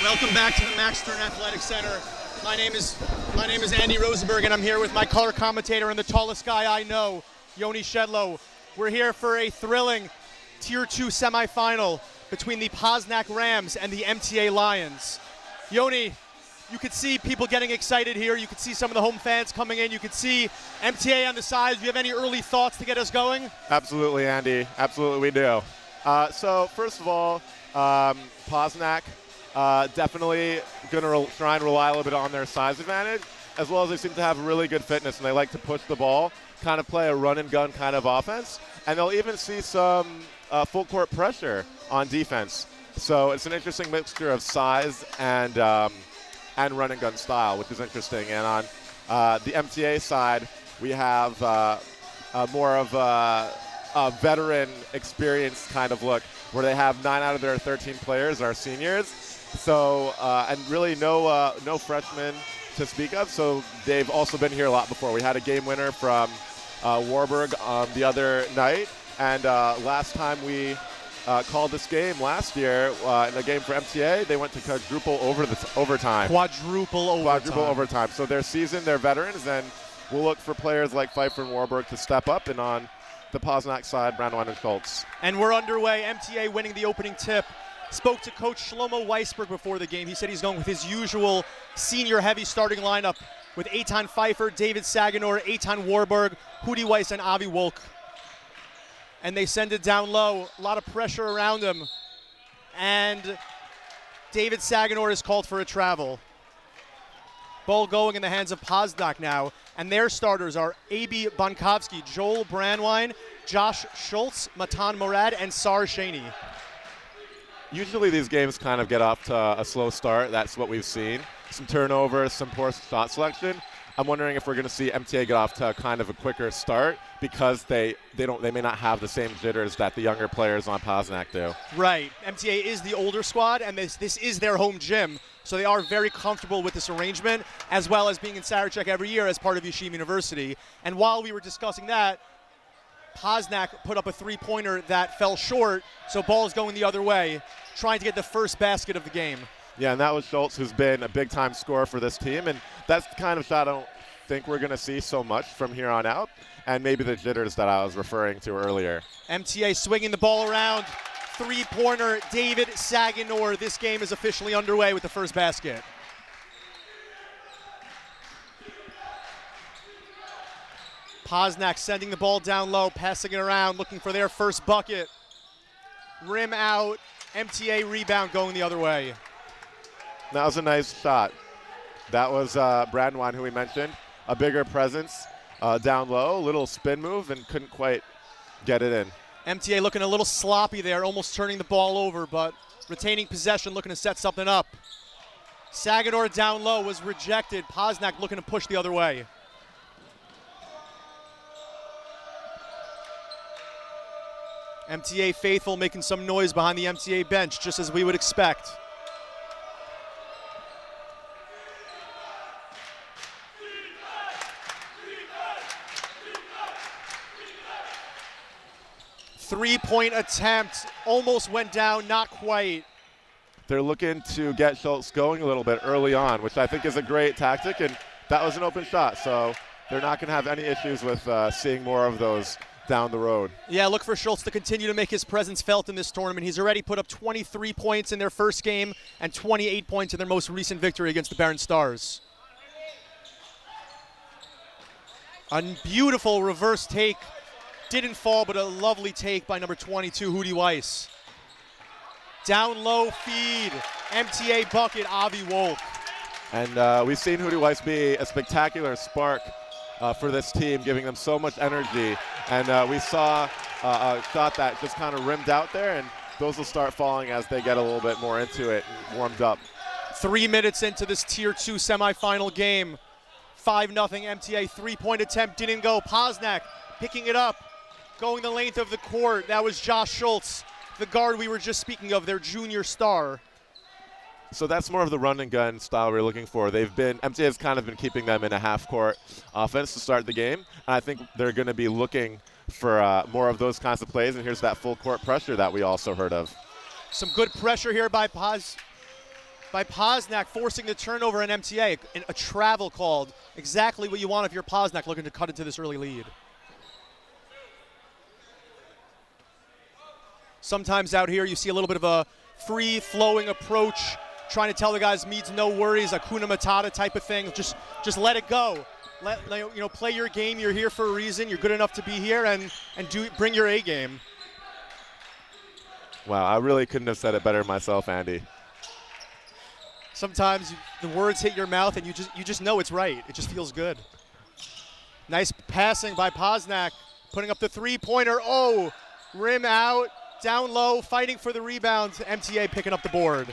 Welcome back to the Max Stern Athletic Center. My name is Andy Rosenberg, and I'm here with my color commentator and the tallest guy I know, Yoni Shedlow. We're here for a thrilling Tier 2 semifinal between the Posnack Rams and the MTA Lions. Yoni, you could see people getting excited here. You could see some of the home fans coming in. You could see MTA on the sides. Do you have any early thoughts to get us going? Absolutely, Andy. Absolutely, we do. So first of all, Posnack definitely going to try and rely a little bit on their size advantage, as well as they seem to have really good fitness, and they like to push the ball, kind of play a run-and-gun kind of offense, and they'll even see some full-court pressure on defense. So it's an interesting mixture of size and run-and-gun style, which is interesting. And on the MTA side, we have more of a veteran experience kind of look, where they have 9 out of their 13 players are seniors. So, and really no freshmen to speak of. So they've also been here a lot before. We had a game winner from Warburg the other night. And last time we called this game last year in a game for MTA, they went to quadruple overtime. Quadruple overtime. So they're seasoned, they're veterans, and we'll look for players like Pfeiffer and Warburg to step up. And on the Posnack side, Brandwein and Schultz. And we're underway. MTA winning the opening tip. Spoke to Coach Shlomo Weisberg before the game. He said he's going with his usual senior-heavy starting lineup with Eitan Pfeiffer, David Saganor, Eitan Warburg, Hudi Weiss, and Avi Wolk. And they send it down low. A lot of pressure around him. And David Saganor is called for a travel. Ball going in the hands of Posnack now. And their starters are A.B. Bonkovsky, Joel Brandwein, Josh Schultz, Matan Morad, and Sar Shaney. Usually these games kind of get off to a slow start. That's what we've seen. Some turnovers, some poor shot selection. I'm wondering if we're going to see MTA get off to kind of a quicker start because they may not have the same jitters that the younger players on Posnack do. Right. MTA is the older squad, and this is their home gym. So they are very comfortable with this arrangement, as well as being in Sarachek every year as part of Yeshiva University. And while we were discussing that, Posnack put up a three-pointer that fell short, so ball is going the other way, trying to get the first basket of the game. Yeah, and that was Schultz, who's been a big-time scorer for this team, and that's the kind of shot I don't think we're going to see so much from here on out, and maybe the jitters that I was referring to earlier. MTA swinging the ball around. Three-pointer, David Saganor. This game is officially underway with the first basket. Posnack sending the ball down low, passing it around, looking for their first bucket. Rim out, MTA rebound going the other way. That was a nice shot. That was Brandwein, who we mentioned. A bigger presence down low, little spin move, and couldn't quite get it in. MTA looking a little sloppy there, almost turning the ball over, but retaining possession, looking to set something up. Saganor down low was rejected. Posnack looking to push the other way. MTA faithful making some noise behind the MTA bench, just as we would expect. Three-point attempt, almost went down, not quite. They're looking to get Schultz going a little bit early on, which I think is a great tactic, and that was an open shot, so they're not going to have any issues with seeing more of those down the road. Yeah, look for Schultz to continue to make his presence felt in this tournament. He's already put up 23 points in their first game and 28 points in their most recent victory against the Barron Stars. A beautiful reverse take. Didn't fall, but a lovely take by number 22, Hudi Weiss. Down low feed, MTA bucket, Avi Wolk. And we've seen Hudi Weiss be a spectacular spark for this team, giving them so much energy. And we saw a shot that just kind of rimmed out there, and those will start falling as they get a little bit more into it and warmed up. 3 minutes into this Tier 2 semifinal game. 5-0 MTA three-point attempt didn't go. Posnack picking it up, going the length of the court. That was Josh Schultz, the guard we were just speaking of, their junior star. So that's more of the run and gun style we're looking for. MTA has kind of been keeping them in a half-court offense to start the game. And I think they're going to be looking for more of those kinds of plays. And here's that full court pressure that we also heard of. Some good pressure here by by Posnack, forcing the turnover in MTA. A travel called. Exactly what you want if you're Posnack looking to cut into this early lead. Sometimes out here you see a little bit of a free-flowing approach, trying to tell the guys, Meads, no worries, Hakuna Matata type of thing. Just let it go. Play your game. You're here for a reason. You're good enough to be here, and bring your A game. Wow, I really couldn't have said it better myself, Andy. Sometimes the words hit your mouth, and you just know it's right. It just feels good. Nice passing by Posnack, putting up the three-pointer. Oh, rim out, down low, fighting for the rebound. MTA picking up the board.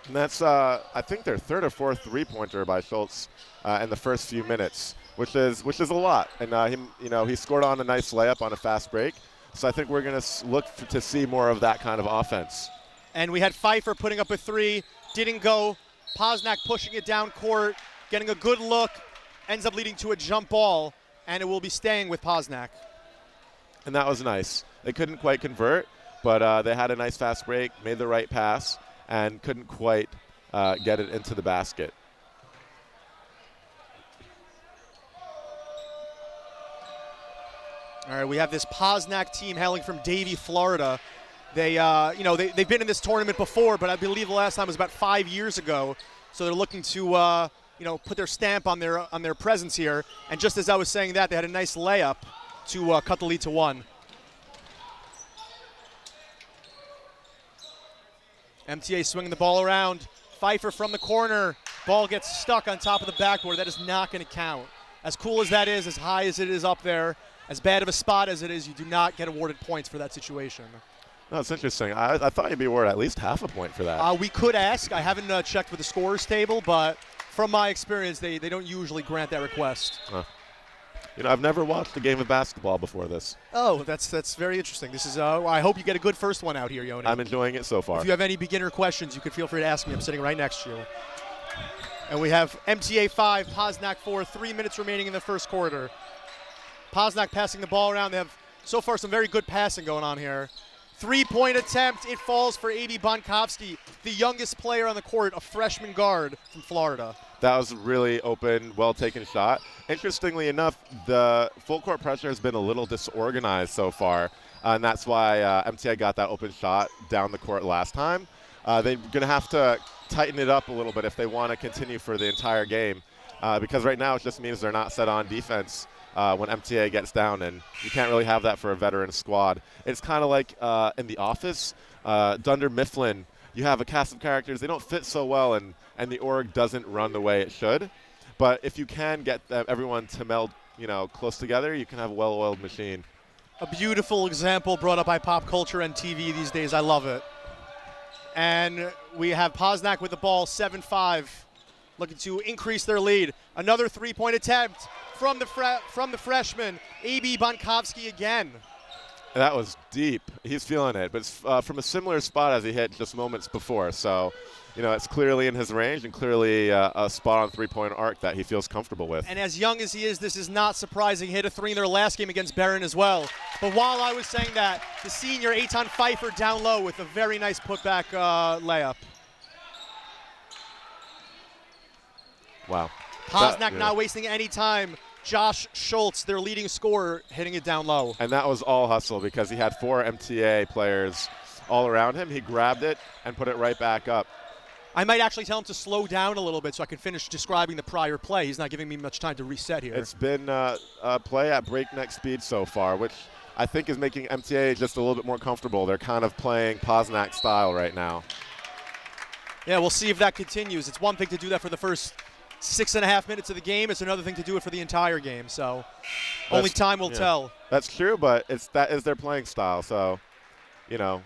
And that's, I think, their third or fourth three-pointer by Schultz in the first few minutes, which is a lot. And he scored on a nice layup on a fast break. So I think we're going to look to see more of that kind of offense. And we had Pfeiffer putting up a three, didn't go. Posnack pushing it down court, getting a good look, ends up leading to a jump ball, and it will be staying with Posnack. And that was nice. They couldn't quite convert, but they had a nice fast break, made the right pass, and couldn't quite get it into the basket. All right, we have this Posnack team hailing from Davie, Florida. They've been in this tournament before, but I believe the last time was about 5 years ago. So they're looking to, put their stamp on their presence here. And just as I was saying that, they had a nice layup to cut the lead to 1. MTA swinging the ball around. Pfeiffer from the corner. Ball gets stuck on top of the backboard. That is not going to count. As cool as that is, as high as it is up there, as bad of a spot as it is, you do not get awarded points for that situation. No, it's interesting. I thought you'd be awarded at least half a point for that. We could ask. I haven't checked with the scorers table, but from my experience, they don't usually grant that request. I've never watched a game of basketball before this. Oh, that's very interesting. This is. I hope you get a good first one out here, Yoni. I'm enjoying it so far. If you have any beginner questions, you can feel free to ask me. I'm sitting right next to you. And we have MTA 5, Posnack 4, 3 minutes remaining in the first quarter. Posnack passing the ball around. They have so far some very good passing going on here. Three-point attempt. It falls for A.B. Bonkovsky, the youngest player on the court, a freshman guard from Florida. That was a really open, well-taken shot. Interestingly enough, the full court pressure has been a little disorganized so far, and that's why MTA got that open shot down the court last time. They're going to have to tighten it up a little bit if they want to continue for the entire game, because right now it just means they're not set on defense when MTA gets down, and you can't really have that for a veteran squad. It's kind of like in The Office, Dunder Mifflin. You have a cast of characters, they don't fit so well, and the org doesn't run the way it should. But if you can get everyone to meld, close together, you can have a well-oiled machine. A beautiful example brought up by pop culture and TV these days. I love it. And we have Posnack with the ball, 7-5, looking to increase their lead. Another three-point attempt from the freshman, A.B. Bonkovsky again. That was deep. He's feeling it, but it's from a similar spot as he hit just moments before. So, it's clearly in his range and clearly a spot on three-point arc that he feels comfortable with. And as young as he is, this is not surprising. He hit a three in their last game against Barron as well. But while I was saying that, the senior Eitan Pfeiffer down low with a very nice putback layup. Wow. Posnack not wasting any time. Josh Schultz, their leading scorer, hitting it down low. And that was all hustle because he had 4 MTA players all around him. He grabbed it and put it right back up. I might actually tell him to slow down a little bit so I can finish describing the prior play. He's not giving me much time to reset here. It's been a play at breakneck speed so far, which I think is making MTA just a little bit more comfortable. They're kind of playing Posnack style right now. Yeah, we'll see if that continues. It's one thing to do that for the first 6.5 minutes of the game. It's another thing to do it for the entire game. So only time will tell. That's true, but that is their playing style. So,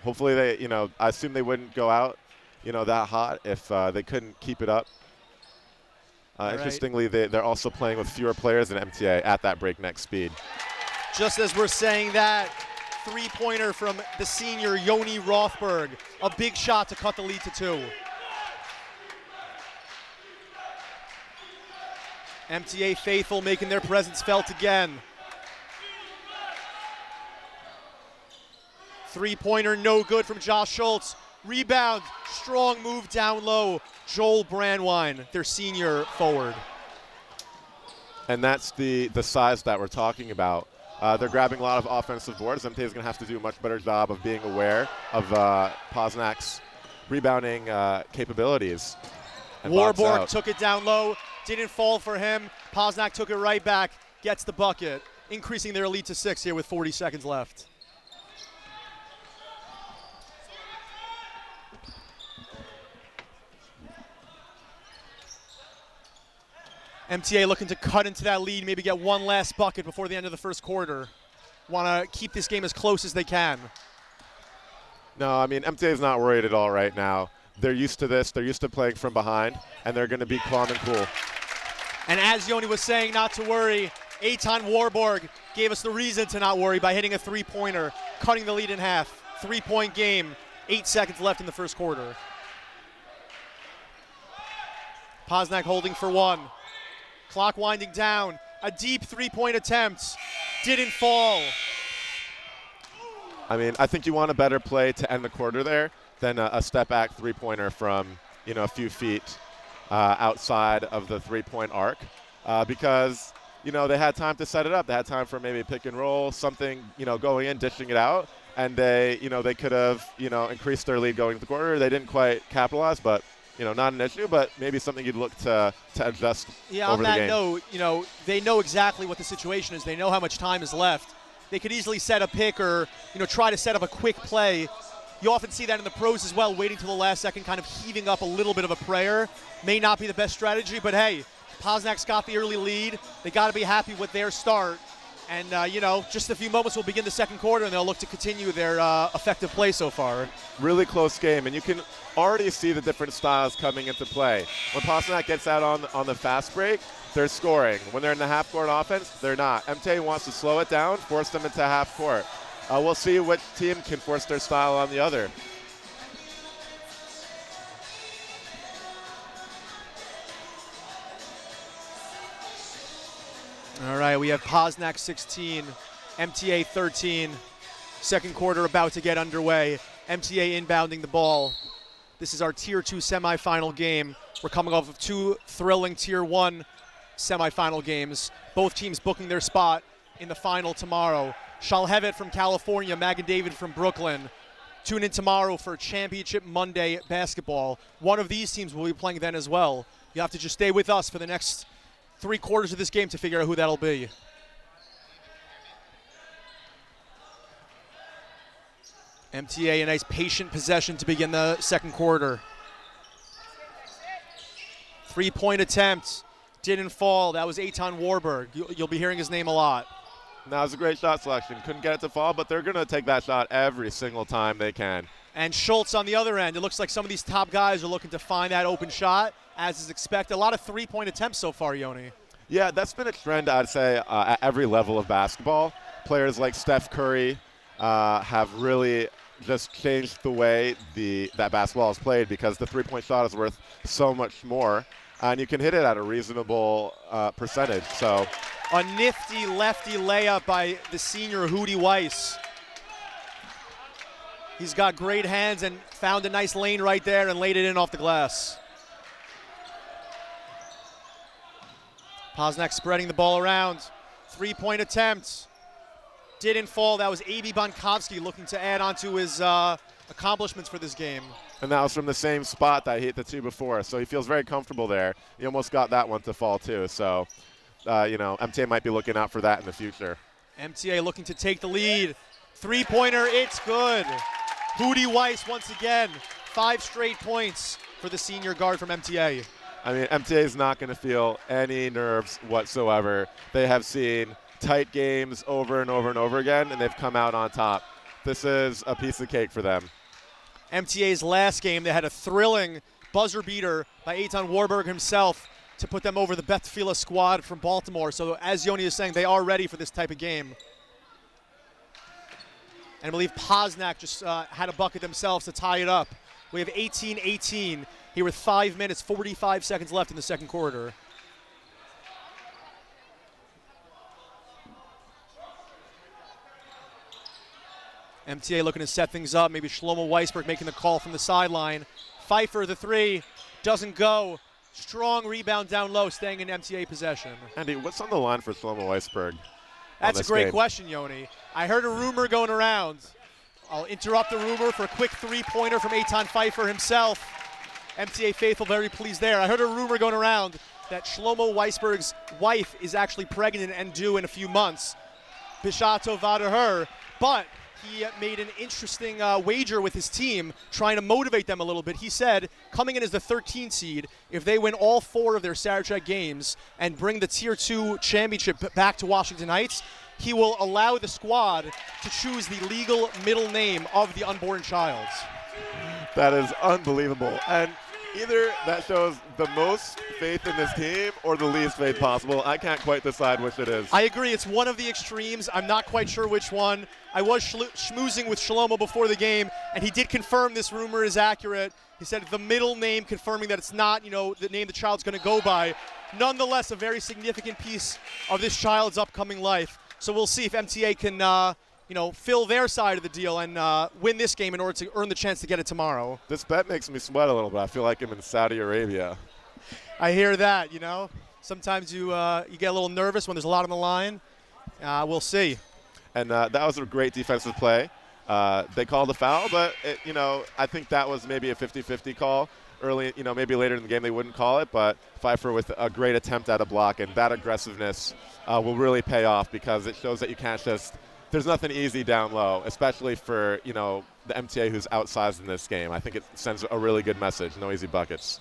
hopefully they, I assume they wouldn't go out, that hot if they couldn't keep it up. Interestingly, they're also playing with fewer players than MTA at that breakneck speed. Just as we're saying that, three-pointer from the senior Yoni Rothberg. A big shot to cut the lead to 2. MTA faithful making their presence felt again. Three-pointer no good from Josh Schultz. Rebound, strong move down low. Joel Brandwine, their senior forward. And that's the size that we're talking about. They're grabbing a lot of offensive boards. MTA is going to have to do a much better job of being aware of Posnack's rebounding capabilities. Warburg took it down low, didn't fall for him. Posnack took it right back, gets the bucket, increasing their lead to 6 here with 40 seconds left. MTA looking to cut into that lead, maybe get one last bucket before the end of the first quarter. Want to keep this game as close as they can. No, I mean, MTA is not worried at all right now. They're used to this. They're used to playing from behind, and they're going to be calm and cool. And as Yoni was saying, not to worry, Eitan Warburg gave us the reason to not worry by hitting a three-pointer, cutting the lead in half. 3-point game, 8 seconds left in the first quarter. Posnack holding for one. Clock winding down. A deep three-point attempt. Didn't fall. I mean, I think you want a better play to end the quarter there than a step-back three-pointer from, a few feet outside of the three-point arc because, they had time to set it up. They had time for maybe pick and roll, something, going in, dishing it out, and they could have, increased their lead going into the quarter. They didn't quite capitalize, but not an issue, but maybe something you'd look to adjust over the game. Yeah, on that note, they know exactly what the situation is. They know how much time is left. They could easily set a pick or, try to set up a quick play. You often see that in the pros as well, waiting till the last second, kind of heaving up a little bit of a prayer. May not be the best strategy, but hey, Posnack's got the early lead. They got to be happy with their start. And, just a few moments will begin the second quarter, and they'll look to continue their effective play so far. Really close game, and you can already see the different styles coming into play. When Posnack gets out on the fast break, they're scoring. When they're in the half-court offense, they're not. MTA wants to slow it down, force them into half court. We'll see what team can force their style on the other. All right, we have Posnack 16, MTA 13. Second quarter about to get underway. MTA inbounding the ball. This is our Tier 2 semifinal game. We're coming off of 2 thrilling Tier 1 semifinal games. Both teams booking their spot in the final tomorrow. Shalhevet from California, Magen David from Brooklyn. Tune in tomorrow for Championship Monday basketball. One of these teams will be playing then as well. You have to just stay with us for the next 3 quarters of this game to figure out who that'll be. MTA a nice patient possession to begin the second quarter. 3-point attempt. Didn't fall. That was Eitan Warburg. You'll be hearing his name a lot. That was a great shot selection. Couldn't get it to fall, but they're going to take that shot every single time they can. And Schultz on the other end. It looks like some of these top guys are looking to find that open shot, as is expected. A lot of 3-point attempts so far, Yoni. Yeah, that's been a trend, I'd say, at every level of basketball. Players like Steph Curry have really just changed the way that basketball is played because the 3-point shot is worth so much more, and you can hit it at a reasonable percentage. So, a nifty lefty layup by the senior Hootie Weiss. He's got great hands and found a nice lane right there and laid it in off the glass. Posnack spreading the ball around. 3-point attempt. Didn't fall. That was A.B. Bonkovsky looking to add on to his accomplishments for this game. And that was from the same spot that he hit the 2 before, so he feels very comfortable there. He almost got that one to fall too, so MTA might be looking out for that in the future. MTA looking to take the lead. 3-pointer, it's good. Hootie Weiss once again. 5 straight points for the senior guard from MTA. I mean, MTA is not going to feel any nerves whatsoever. They have seen tight games over and over and over again, and they've come out on top. This is a piece of cake for them. MTA's last game, they had a thrilling buzzer beater by Eitan Warburg himself to put them over the Beth Tfilah squad from Baltimore. So as Yoni is saying, they are ready for this type of game. And I believe Posnack just had a bucket themselves to tie it up. We have 18-18 here with 5 minutes, 45 seconds left in the second quarter. MTA looking to set things up. Maybe Shlomo Weisberg making the call from the sideline. Pfeiffer, the three, doesn't go. Strong rebound down low, staying in MTA possession. Andy, what's on the line for Shlomo Weisberg? That's a great question, Yoni. I heard a rumor going around. I'll interrupt the rumor for a quick three-pointer from Eitan Pfeiffer himself. MTA faithful very pleased there. I heard a rumor going around that Shlomo Weisberg's wife is actually pregnant and due in a few months. Bishat tova to her, but he made an interesting wager with his team, trying to motivate them a little bit. He said, coming in as the 13 seed, if they win all 4 of their Sarachek games and bring the Tier 2 championship back to Washington Heights, he will allow the squad to choose the legal middle name of the unborn child. That is unbelievable. And either that shows the most faith in this team or the least faith possible. I can't quite decide which it is. I agree. It's one of the extremes. I'm not quite sure which one. I was schmoozing with Shlomo before the game, and he did confirm this rumor is accurate. He said the middle name, confirming that it's not, the name the child's going to go by. Nonetheless, a very significant piece of this child's upcoming life. So we'll see if MTA can, fill their side of the deal and win this game in order to earn the chance to get it tomorrow. This bet makes me sweat a little bit. I feel like I'm in Saudi Arabia. I hear that, Sometimes you get a little nervous when there's a lot on the line. We'll see. And that was a great defensive play. They called a foul, but, I think that was maybe a 50-50 call. Early, maybe later in the game they wouldn't call it, but Pfeiffer with a great attempt at a block, and that aggressiveness will really pay off because it shows that you can't just – there's nothing easy down low, especially for, the MTA who's outsized in this game. I think it sends a really good message. No easy buckets.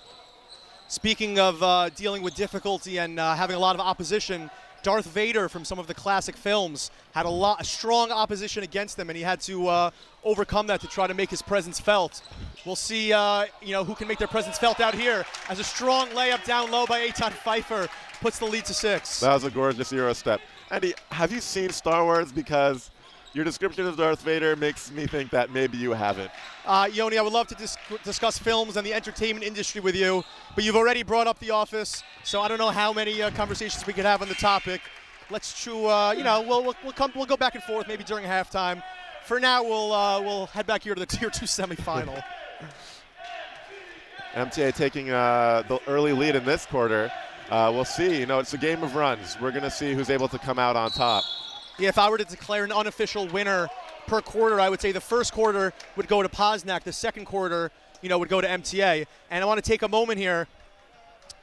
Speaking of dealing with difficulty and having a lot of opposition, Darth Vader from some of the classic films had a strong opposition against him, and he had to overcome that to try to make his presence felt. We'll see, who can make their presence felt out here as a strong layup down low by Eitan Pfeiffer puts the lead to 6. That was a gorgeous Euro step. Andy, have you seen Star Wars? Because your description of Darth Vader makes me think that maybe you haven't. Yoni, I would love to discuss films and the entertainment industry with you, but you've already brought up The Office, so I don't know how many conversations we could have on the topic. Let's chew. We'll go back and forth maybe during halftime. For now, we'll head back here to the Tier 2 semifinal. MTA taking the early lead in this quarter. We'll see. It's a game of runs. We're going to see who's able to come out on top. Yeah, if I were to declare an unofficial winner per quarter, I would say the first quarter would go to Posnack. The second quarter, would go to MTA. And I want to take a moment here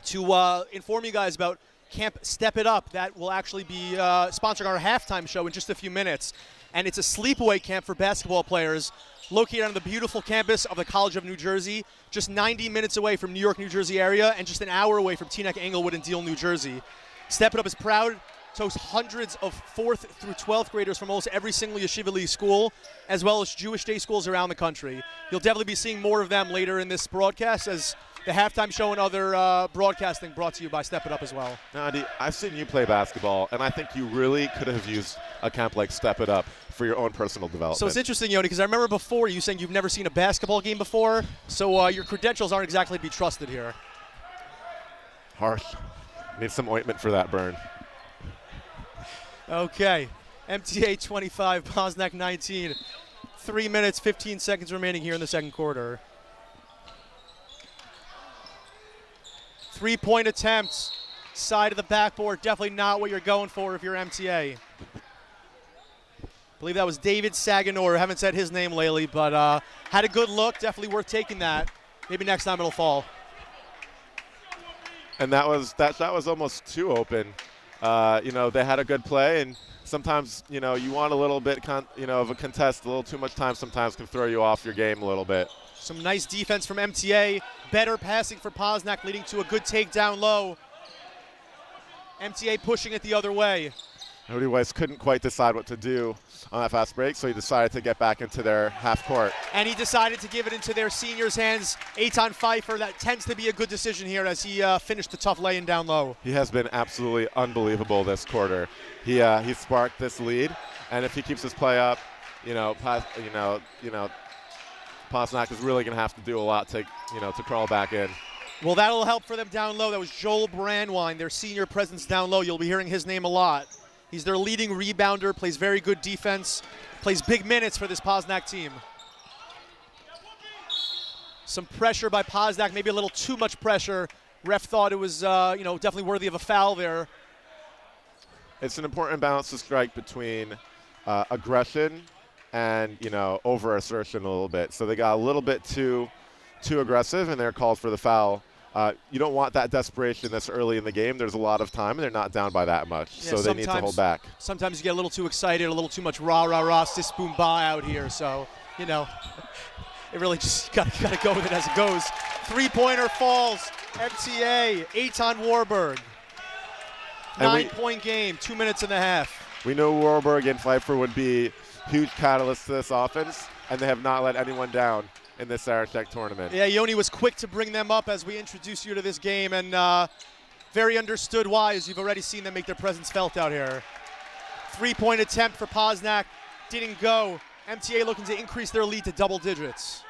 to inform you guys about Camp Step It Up. That will actually be sponsoring our halftime show in just a few minutes. And it's a sleepaway camp for basketball players located on the beautiful campus of the College of New Jersey, just 90 minutes away from New York, New Jersey area, and just an hour away from Teaneck, Englewood, and Deal, New Jersey. Step It Up is proud to host hundreds of 4th through 12th graders from almost every single Yeshiva League school, as well as Jewish day schools around the country. You'll definitely be seeing more of them later in this broadcast as the halftime show and other broadcasting brought to you by Step It Up as well. Now, Andy, I've seen you play basketball, and I think you really could have used a camp like Step It Up for your own personal development. So it's interesting, Yoni, because I remember before you saying you've never seen a basketball game before, so your credentials aren't exactly to be trusted here. Harsh. Need some ointment for that burn. Okay, MTA 25, Posnack 19. 3 minutes, 15 seconds remaining here in the second quarter. 3-point attempts, side of the backboard, definitely not what you're going for if you're MTA. I believe that was David Saganor. Haven't said his name lately, but had a good look, definitely worth taking that. Maybe next time it'll fall. And that shot was almost too open. They had a good play, and sometimes, you want a little bit, of a contest. A little too much time sometimes can throw you off your game a little bit. Some nice defense from MTA. Better passing for Posnack, leading to a good takedown low. MTA pushing it the other way. Rudy Weiss couldn't quite decide what to do on that fast break, so he decided to get back into their half court. And he decided to give it into their seniors' hands, Eitan Pfeiffer. That tends to be a good decision here as he finished the tough lay-in down low. He has been absolutely unbelievable this quarter. He sparked this lead, and if he keeps his play up, Posnack is really going to have to do a lot to crawl back in. Well, that'll help for them down low. That was Joel Brandwine, their senior presence down low. You'll be hearing his name a lot. He's their leading rebounder, plays very good defense, Plays big minutes for this Posnack team. Some pressure by Posnack, maybe a little too much pressure. Ref thought it was, definitely worthy of a foul there. It's an important balance to strike between aggression and, over-assertion a little bit. So they got a little bit too aggressive, and they're called for the foul. You don't want that desperation this early in the game. There's a lot of time, and they're not down by that much, so they need to hold back. Sometimes you get a little too excited, a little too much rah, sis, boom, ba out here. So, it really just got to go with it as it goes. Three-pointer falls. MTA, Eitan Warburg. 9-point game, 2 minutes and a half. We know Warburg and Pfeiffer would be huge catalysts to this offense, and they have not let anyone down in this Sarachek tournament. Yeah, Yoni was quick to bring them up as we introduce you to this game, and very understood why, as you've already seen them make their presence felt out here. 3-point attempt for Posnack, didn't go. MTA looking to increase their lead to double digits.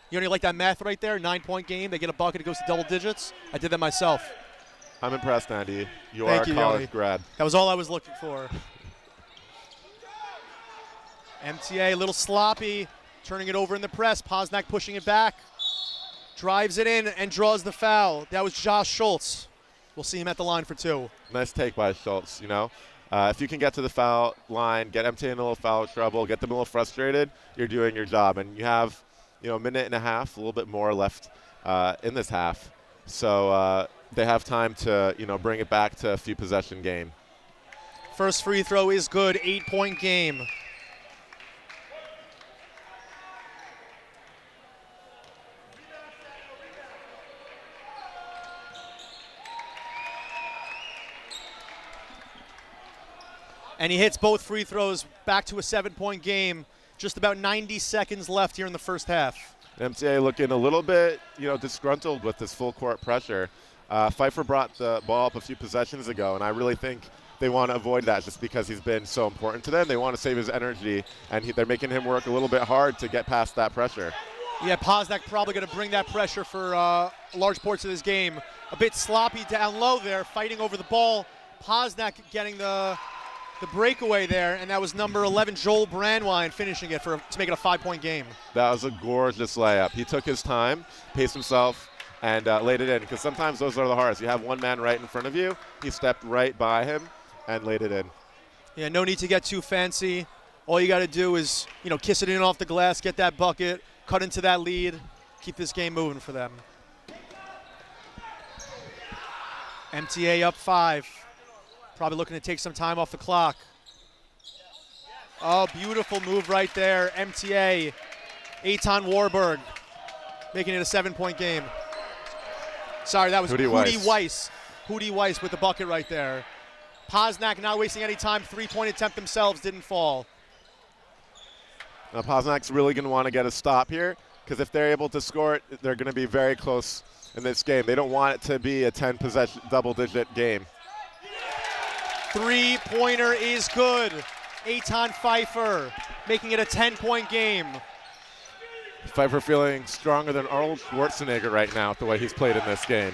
Yoni, like that math right there? 9-point game, they get a bucket, it goes to double digits. I did that myself. I'm impressed, Andy. You Thank are you, a college Yoni. grad. That was all I was looking for. MTA a little sloppy, turning it over in the press. Posnack pushing it back. Drives it in and draws the foul. That was Josh Schultz. We'll see him at the line for 2. Nice take by Schultz, If you can get to the foul line, get MTA in a little foul trouble, get them a little frustrated, you're doing your job. And you have, a minute and a half, a little bit more left in this half. So they have time to, bring it back to a few possession game. First free throw is good, 8-point game. And he hits both free throws, back to a 7-point game. Just about 90 seconds left here in the first half. MTA looking a little bit, disgruntled with this full court pressure. Pfeiffer brought the ball up a few possessions ago, and I really think they want to avoid that just because he's been so important to them. They want to save his energy, and they're making him work a little bit hard to get past that pressure. Yeah, Posnack probably going to bring that pressure for large ports of this game. A bit sloppy down low there, fighting over the ball. Posnack getting the breakaway there, and that was number 11, Joel Brandwine, finishing it to make it a 5-point game. That was a gorgeous layup. He took his time, paced himself, and laid it in, because sometimes those are the hardest. You have one man right in front of you. He stepped right by him and laid it in. Yeah, no need to get too fancy. All you got to do is, kiss it in off the glass, get that bucket, cut into that lead, keep this game moving for them. MTA up 5. Probably looking to take some time off the clock. Oh, beautiful move right there. MTA, Eitan Warburg, making it a 7-point game. Sorry, that was Hootie Weiss. Hootie Weiss with the bucket right there. Posnack not wasting any time. 3-point attempt themselves, didn't fall. Now Posnack's really going to want to get a stop here, because if they're able to score it, they're going to be very close in this game. They don't want it to be a 10-possession, double-digit game. 3-pointer is good. Eitan Pfeiffer making it a 10-point game. Pfeiffer feeling stronger than Arnold Schwarzenegger right now with the way he's played in this game.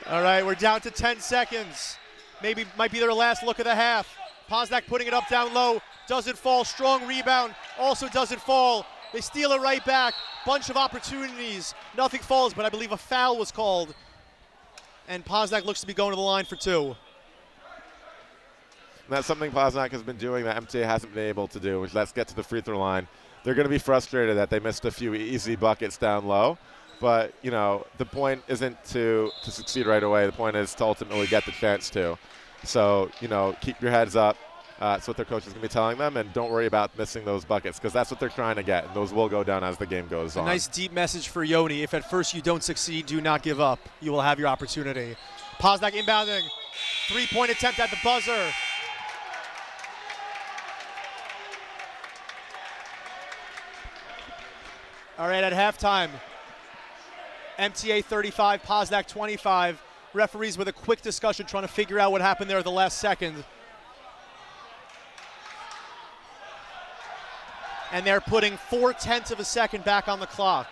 All right, we're down to 10 seconds. Might be their last look of the half. Posnack putting it up down low. Doesn't fall. Strong rebound. Also doesn't fall. They steal it right back. Bunch of opportunities. Nothing falls, but I believe a foul was called. And Posnack looks to be going to the line for 2. And that's something Posnack has been doing that MTA hasn't been able to do, which let's get to the free throw line. They're going to be frustrated that they missed a few easy buckets down low. But, the point isn't to succeed right away. The point is to ultimately get the chance to. So, keep your heads up. That's what their coach is going to be telling them. And don't worry about missing those buckets, because that's what they're trying to get. And those will go down as the game goes on. A nice deep message for Yoni. If at first you don't succeed, do not give up. You will have your opportunity. Posnack inbounding. 3-point attempt at the buzzer. All right, at halftime, MTA 35, Posnack 25. Referees with a quick discussion trying to figure out what happened there at the last second. And they're putting 0.4 of a second back on the clock.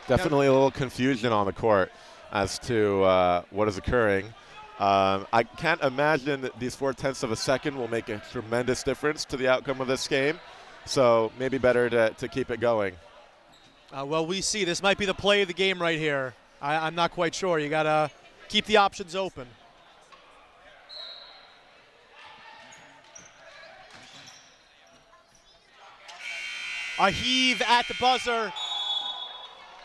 Definitely a little confusion on the court as to what is occurring. I can't imagine that these 0.4 of a second will make a tremendous difference to the outcome of this game. So maybe better to keep it going. Well, we see. This might be the play of the game right here. I'm not quite sure. You got to keep the options open. A heave at the buzzer.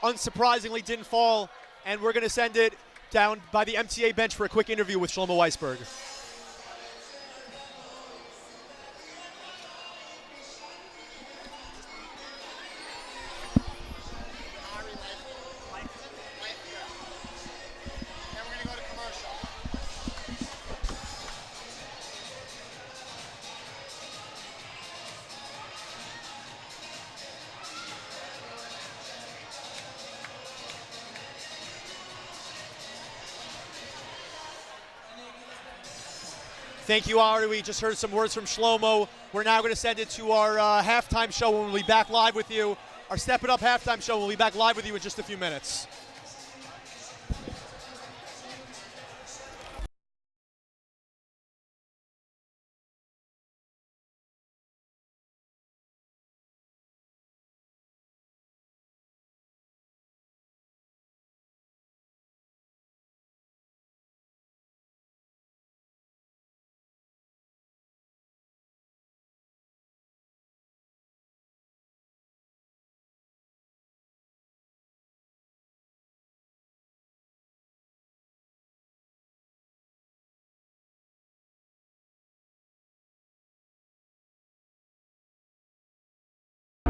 Unsurprisingly, didn't fall. And we're going to send it down by the MTA bench for a quick interview with Shlomo Weisberg. Thank you, Ari. We just heard some words from Shlomo. We're now going to send it to our halftime show, and we'll be back live with you. Our Step It Up halftime show. We'll be back live with you in just a few minutes.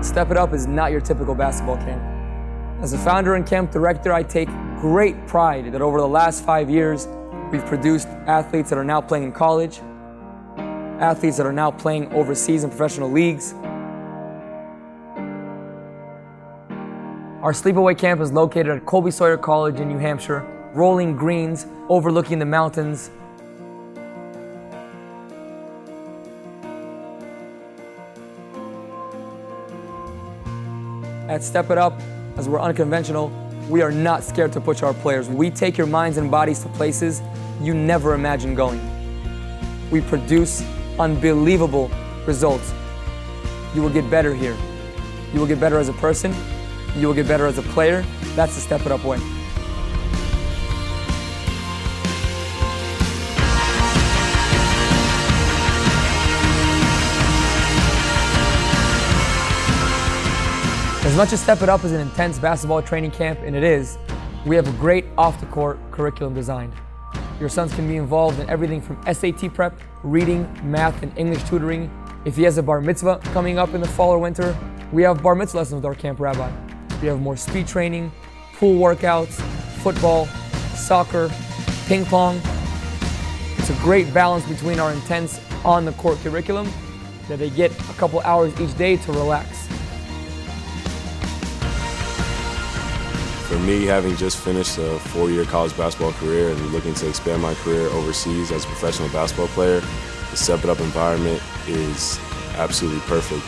Step It Up is not your typical basketball camp. As a founder and camp director, I take great pride that over the last 5 years, we've produced athletes that are now playing in college, athletes that are now playing overseas in professional leagues. Our sleepaway camp is located at Colby Sawyer College in New Hampshire, rolling greens overlooking the mountains. At Step It Up, as we're unconventional, we are not scared to push our players. We take your minds and bodies to places you never imagined going. We produce unbelievable results. You will get better here. You will get better as a person. You will get better as a player. That's the Step It Up way. As much as Step It Up is an intense basketball training camp, and it is, we have a great off-the-court curriculum designed. Your sons can be involved in everything from SAT prep, reading, math, and English tutoring. If he has a bar mitzvah coming up in the fall or winter, we have bar mitzvah lessons with our camp rabbi. We have more speed training, pool workouts, football, soccer, ping pong. It's a great balance between our intense on-the-court curriculum that they get a couple hours each day to relax. For me, having just finished a 4-year college basketball career and looking to expand my career overseas as a professional basketball player, the Step It Up environment is absolutely perfect.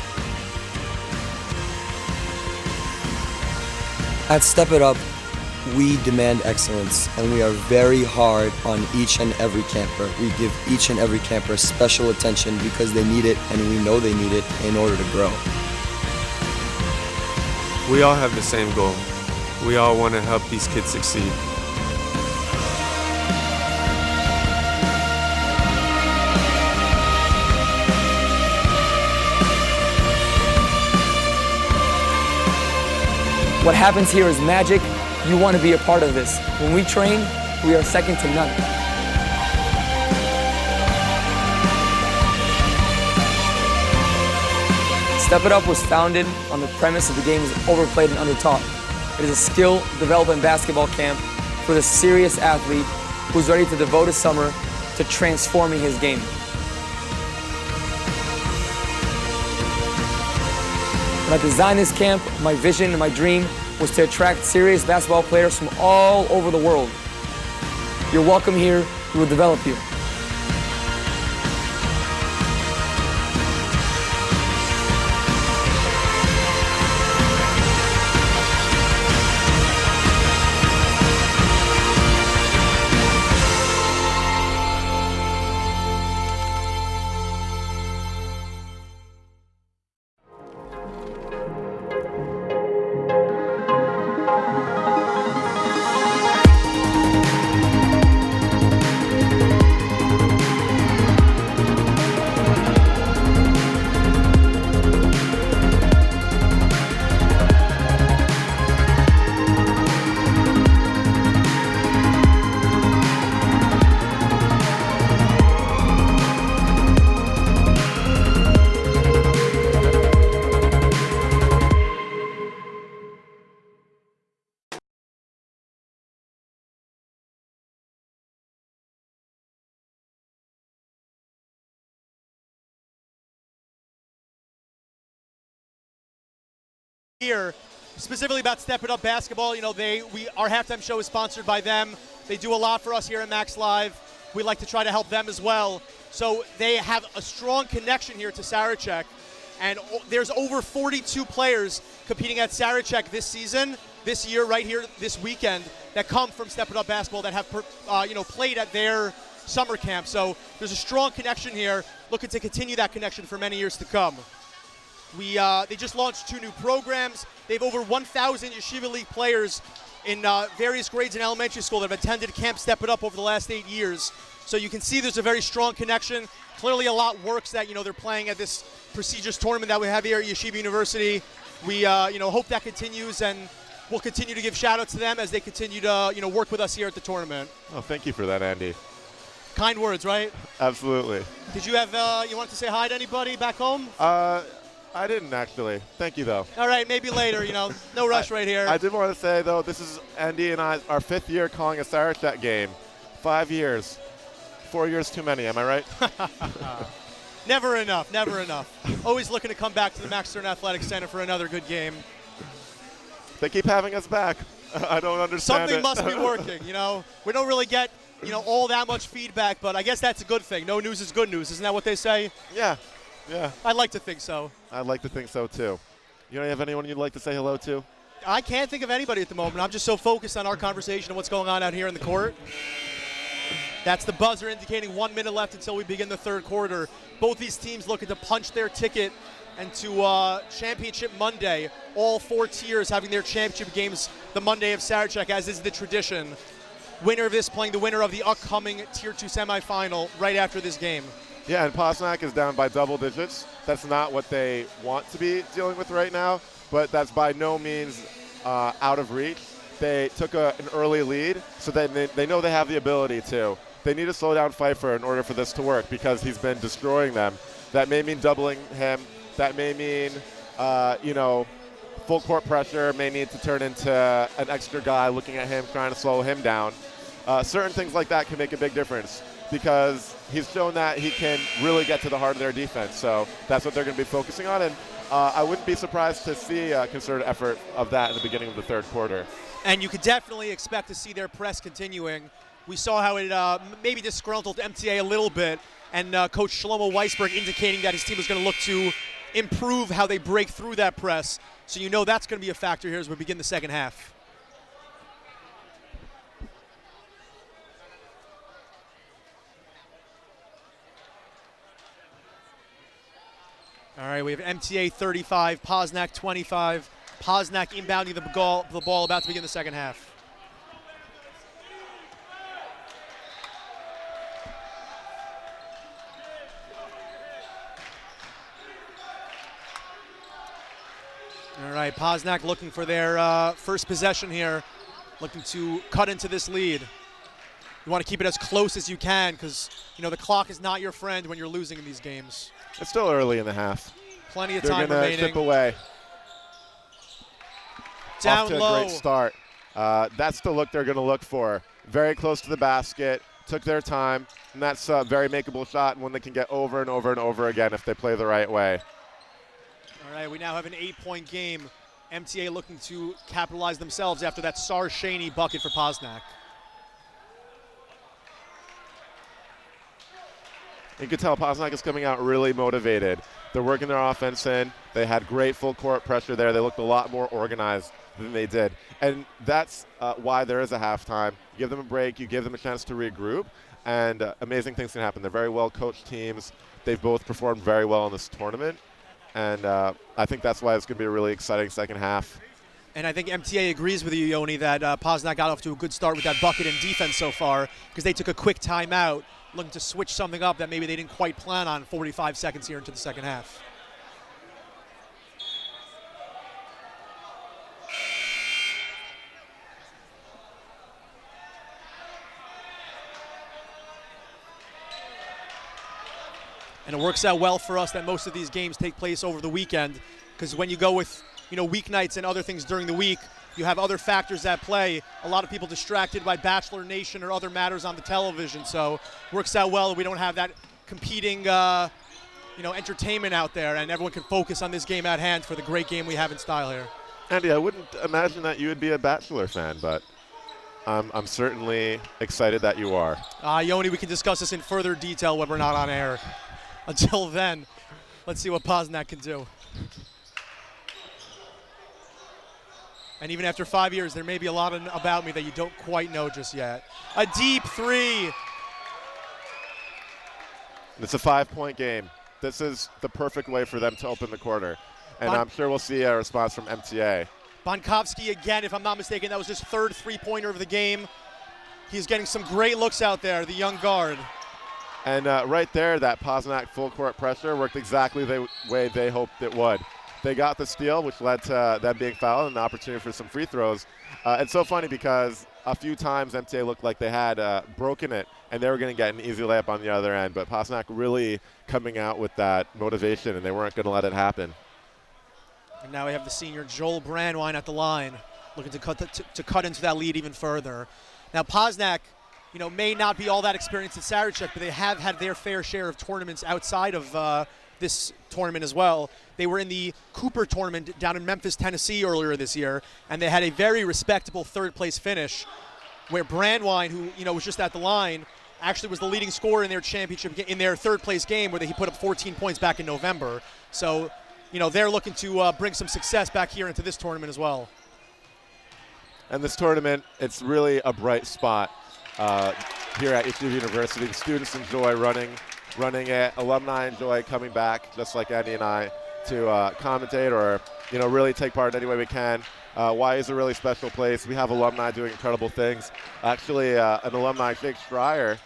At Step It Up, we demand excellence, and we are very hard on each and every camper. We give each and every camper special attention because they need it, and we know they need it in order to grow. We all have the same goal. We all want to help these kids succeed. What happens here is magic. You want to be a part of this. When we train, we are second to none. Step It Up was founded on the premise that the game is overplayed and undertaught. It is a skill development basketball camp for the serious athlete who's ready to devote his summer to transforming his game. When I designed this camp, my vision and my dream was to attract serious basketball players from all over the world. You're welcome here. We will develop you. here, specifically about Step It Up Basketball. You know, our halftime show is sponsored by them. They do a lot for us here at Max Live. We like to try to help them as well. So they have a strong connection here to Sarachek, and there's over 42 players competing at Sarachek this year, right here, this weekend, that come from Step It Up Basketball that have played at their summer camp. So there's a strong connection here, looking to continue that connection for many years to come. They just launched 2 new programs. They have over 1,000 Yeshiva League players in various grades in elementary school that have attended Camp Step It Up over the last 8 years. So you can see there's a very strong connection. Clearly a lot works that, they're playing at this prestigious tournament that we have here at Yeshiva University. We, hope that continues, and we'll continue to give shout-outs to them as they continue to, work with us here at the tournament. Oh, thank you for that, Andy. Kind words, right? Absolutely. Did you have, you wanted to say hi to anybody back home? I didn't actually. Thank you, though. All right, maybe later, no rush right here. I did want to say, though, this is Andy and I, our 5th year calling a Sarachek game. 5 years. 4 years too many, am I right? Never enough, never enough. Always looking to come back to the Max Stern Athletic Center for another good game. They keep having us back. I don't understand Something it. must be working, We don't really get, all that much feedback, but I guess that's a good thing. No news is good news. Isn't that what they say? Yeah. I'd like to think so. I'd like to think so, too. You don't have anyone you'd like to say hello to? I can't think of anybody at the moment. I'm just so focused on our conversation and what's going on out here in the court. That's the buzzer indicating 1 minute left until we begin the third quarter. Both these teams looking to punch their ticket into Championship Monday. All 4 tiers having their championship games the Monday of Sarachek, as is the tradition. Winner of this playing the winner of the upcoming Tier 2 semifinal right after this game. Yeah, and Posnack is down by double digits. That's not what they want to be dealing with right now, but that's by no means out of reach. They took an early lead, so they know they have the ability to. They need to slow down Pfeiffer in order for this to work, because he's been destroying them. That may mean doubling him. That may mean, full court pressure may need to turn into an extra guy looking at him, trying to slow him down. Certain things like that can make a big difference, because he's shown that he can really get to the heart of their defense. So that's what they're going to be focusing on, and I wouldn't be surprised to see a concerted effort of that in the beginning of the third quarter. And you could definitely expect to see their press continuing. We saw how it maybe disgruntled MTA a little bit, and Coach Shlomo Weisberg indicating that his team is going to look to improve how they break through that press. So that's going to be a factor here as we begin the second half. All right, we have MTA 35, Posnack 25. Posnack inbounding the ball about to begin the second half. All right, Posnack looking for their first possession here, looking to cut into this lead. You want to keep it as close as you can, because the clock is not your friend when you're losing in these games. It's still early in the half. Plenty of time remaining. remaining. Chip away. Down Off to low. a great start. That's the look they're going to look for. Very close to the basket, took their time, and that's a very makeable shot, and one they can get over and over and over again if they play the right way. All right, we now have an 8-point game. MTA looking to capitalize themselves after that Sarachek bucket for Posnack. You can tell Posnack is coming out really motivated. They're working their offense in. They had great full court pressure there. They looked a lot more organized than they did. And that's why there is a halftime. You give them a break. You give them a chance to regroup. And amazing things can happen. They're very well-coached teams. They've both performed very well in this tournament. And I think that's why it's going to be a really exciting second half. And I think MTA agrees with you, Yoni, that Posnack got off to a good start with that bucket in defense so far, because they took a quick timeout, looking to switch something up that maybe they didn't quite plan on 45 seconds here into the second half. And it works out well for us that most of these games take place over the weekend, because when you go with weeknights and other things during the week, you have other factors at play. A lot of people distracted by Bachelor Nation or other matters on the television. So it works out well. We don't have that competing, entertainment out there, and everyone can focus on this game at hand for the great game we have in style here. Andy, I wouldn't imagine that you would be a Bachelor fan, but I'm certainly excited that you are. Yoni, we can discuss this in further detail when we're not on air. Until then, let's see what Posnack can do. And even after 5 years, there may be a lot about me that you don't quite know just yet. A deep three. It's a 5-point game. This is the perfect way for them to open the quarter. And I'm sure we'll see a response from MTA. Bonkovsky again, if I'm not mistaken, that was his third three-pointer of the game. He's getting some great looks out there, the young guard. And right there, that Posnack full-court pressure worked exactly the way they hoped it would. They got the steal, which led to them being fouled and the opportunity for some free throws. It's so funny because a few times MTA looked like they had broken it, and they were going to get an easy layup on the other end. But Posnack really coming out with that motivation, and they weren't going to let it happen. And now we have the senior Joel Brandwine at the line, looking to cut into that lead even further. Now Posnack, may not be all that experienced at Sarachek, but they have had their fair share of tournaments outside of this tournament as well. They were in the Cooper tournament down in Memphis, Tennessee earlier this year, and they had a very respectable third-place finish, where Brandwine, who was just at the line, actually was the leading scorer in their championship, in their third-place game, where he put up 14 points back in November. So, they're looking to bring some success back here into this tournament as well. And this tournament, it's really a bright spot here at UCF University. The students enjoy running it. Alumni enjoy coming back, just like Andy and I, to commentate or really take part in any way we can. YU is a really special place. We have alumni doing incredible things. Actually, an alumni, Jake Schreier,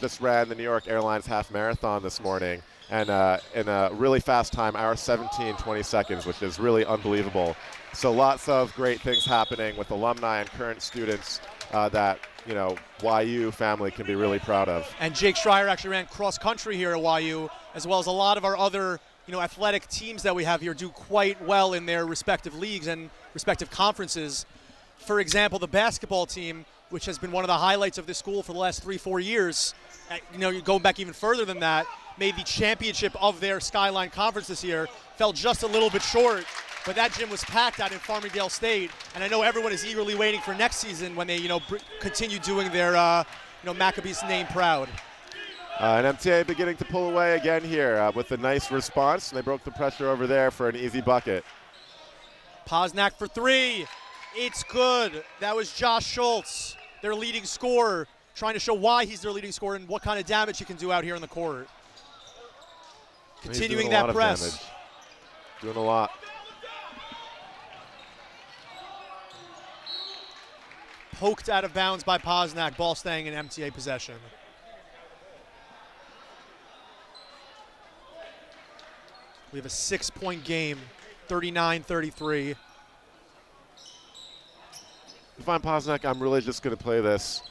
just ran the New York Airlines half marathon this morning, and in a really fast time, hour 17:20 seconds, which is really unbelievable. So lots of great things happening with alumni and current students that YU family can be really proud of. And Jake Schreier actually ran cross country here at YU, as well as a lot of our other athletic teams that we have here do quite well in their respective leagues and respective conferences. For example, the basketball team, which has been one of the highlights of this school for the last 3-4 years, going back even further than that, made the championship of their Skyline Conference this year, fell just a little bit short. But that gym was packed out in Farmingdale State, and I know everyone is eagerly waiting for next season when they, continue doing their, Maccabees name proud. And MTA beginning to pull away again here with a nice response. And they broke the pressure over there for an easy bucket. Posnack for three. It's good. That was Josh Schultz, their leading scorer, trying to show why he's their leading scorer and what kind of damage he can do out here in the court. Continuing that press. Doing a lot. Poked out of bounds by Posnack, ball staying in MTA possession. We have a 6-point game, 39-33. If I'm Posnack, I'm really just going to play this,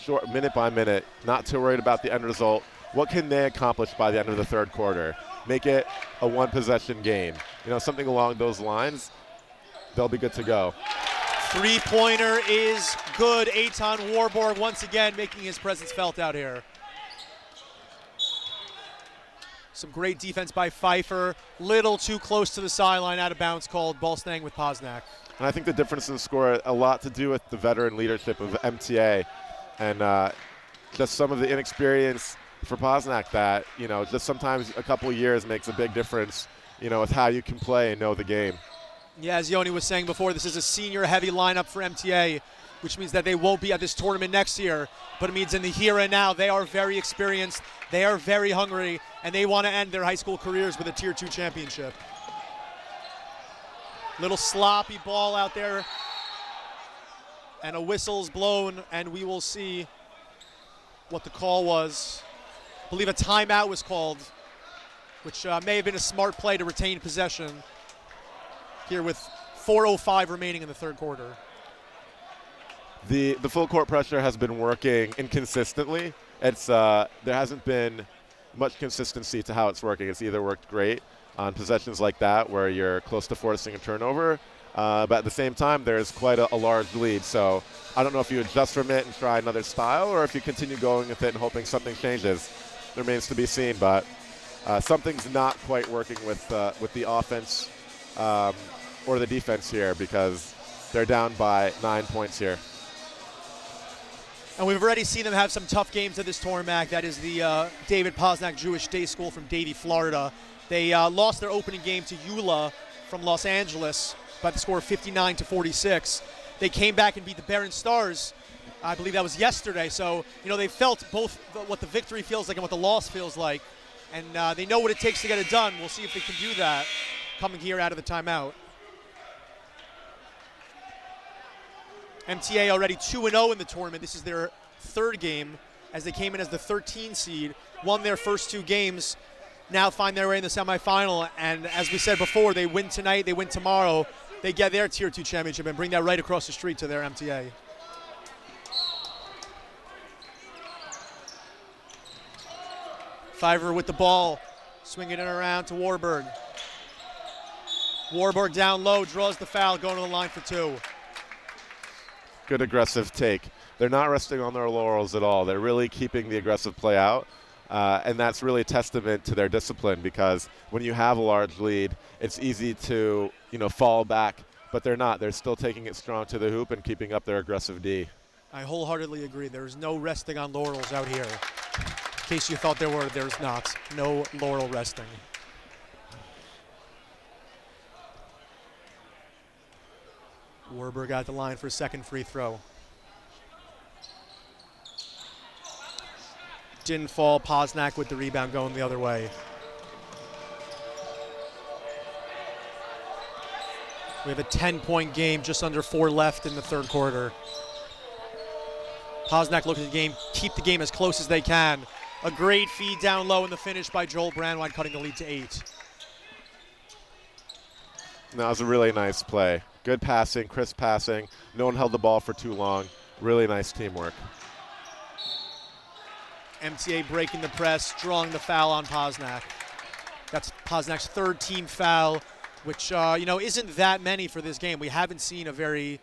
short, minute by minute, not too worried about the end result. What can they accomplish by the end of the third quarter? Make it a one-possession game. Something along those lines, they'll be good to go. Three-pointer is good. Eitan Warburg once again making his presence felt out here. Some great defense by Pfeiffer. Little too close to the sideline, out of bounds called. Ball staying with Posnack. And I think the difference in the score a lot to do with the veteran leadership of MTA and just some of the inexperience for Posnack that, just sometimes a couple of years makes a big difference, with how you can play and know the game. Yeah, as Yoni was saying before, this is a senior-heavy lineup for MTA, which means that they won't be at this tournament next year. But it means in the here and now, they are very experienced, they are very hungry, and they want to end their high school careers with a Tier 2 championship. Little sloppy ball out there, and a whistle's blown, and we will see what the call was. I believe a timeout was called, which may have been a smart play to retain possession here with 4:05 remaining in the third quarter. The full court pressure has been working inconsistently. It's there hasn't been much consistency to how it's working. It's either worked great on possessions like that where you're close to forcing a turnover, but at the same time there's quite a large lead. So I don't know if you adjust from it and try another style or if you continue going with it and hoping something changes. It remains to be seen, but something's not quite working with the offense. or the defense here because they're down by 9 points here. And we've already seen them have some tough games at this tournament. That is the David Posnack Jewish Day School from Davie, Florida. They lost their opening game to Eula from Los Angeles by the score of 59-46. They came back and beat the Barron Stars. I believe that was yesterday. So, they felt both what the victory feels like and what the loss feels like. And they know what it takes to get it done. We'll see if they can do that coming here out of the timeout. MTA already 2-0 in the tournament. This is their third game as they came in as the 13 seed, won their first 2 games, now find their way in the semifinal. And as we said before, they win tonight, they win tomorrow, they get their Tier 2 championship and bring that right across the street to their MTA. Pfeiffer with the ball, swinging it around to Warburg. Warburg down low, draws the foul, going to the line for 2. Good aggressive take. They're not resting on their laurels at all. They're really keeping the aggressive play out, and that's really a testament to their discipline because when you have a large lead, it's easy to fall back, but they're not. They're still taking it strong to the hoop and keeping up their aggressive D. I wholeheartedly agree. There's no resting on laurels out here. In case you thought there were, there's not. No laurel resting. Warburg at the line for a second free throw. Didn't fall. Posnack with the rebound going the other way. We have a 10-point game, just under 4 left in the third quarter. Posnack looking at the game, keep the game as close as they can. A great feed down low in the finish by Joel Brandwine, cutting the lead to 8. That was a really nice play. Good passing, crisp passing. No one held the ball for too long. Really nice teamwork. MTA breaking the press, drawing the foul on Posnack. That's Posnack's third team foul, which isn't that many for this game. We haven't seen a very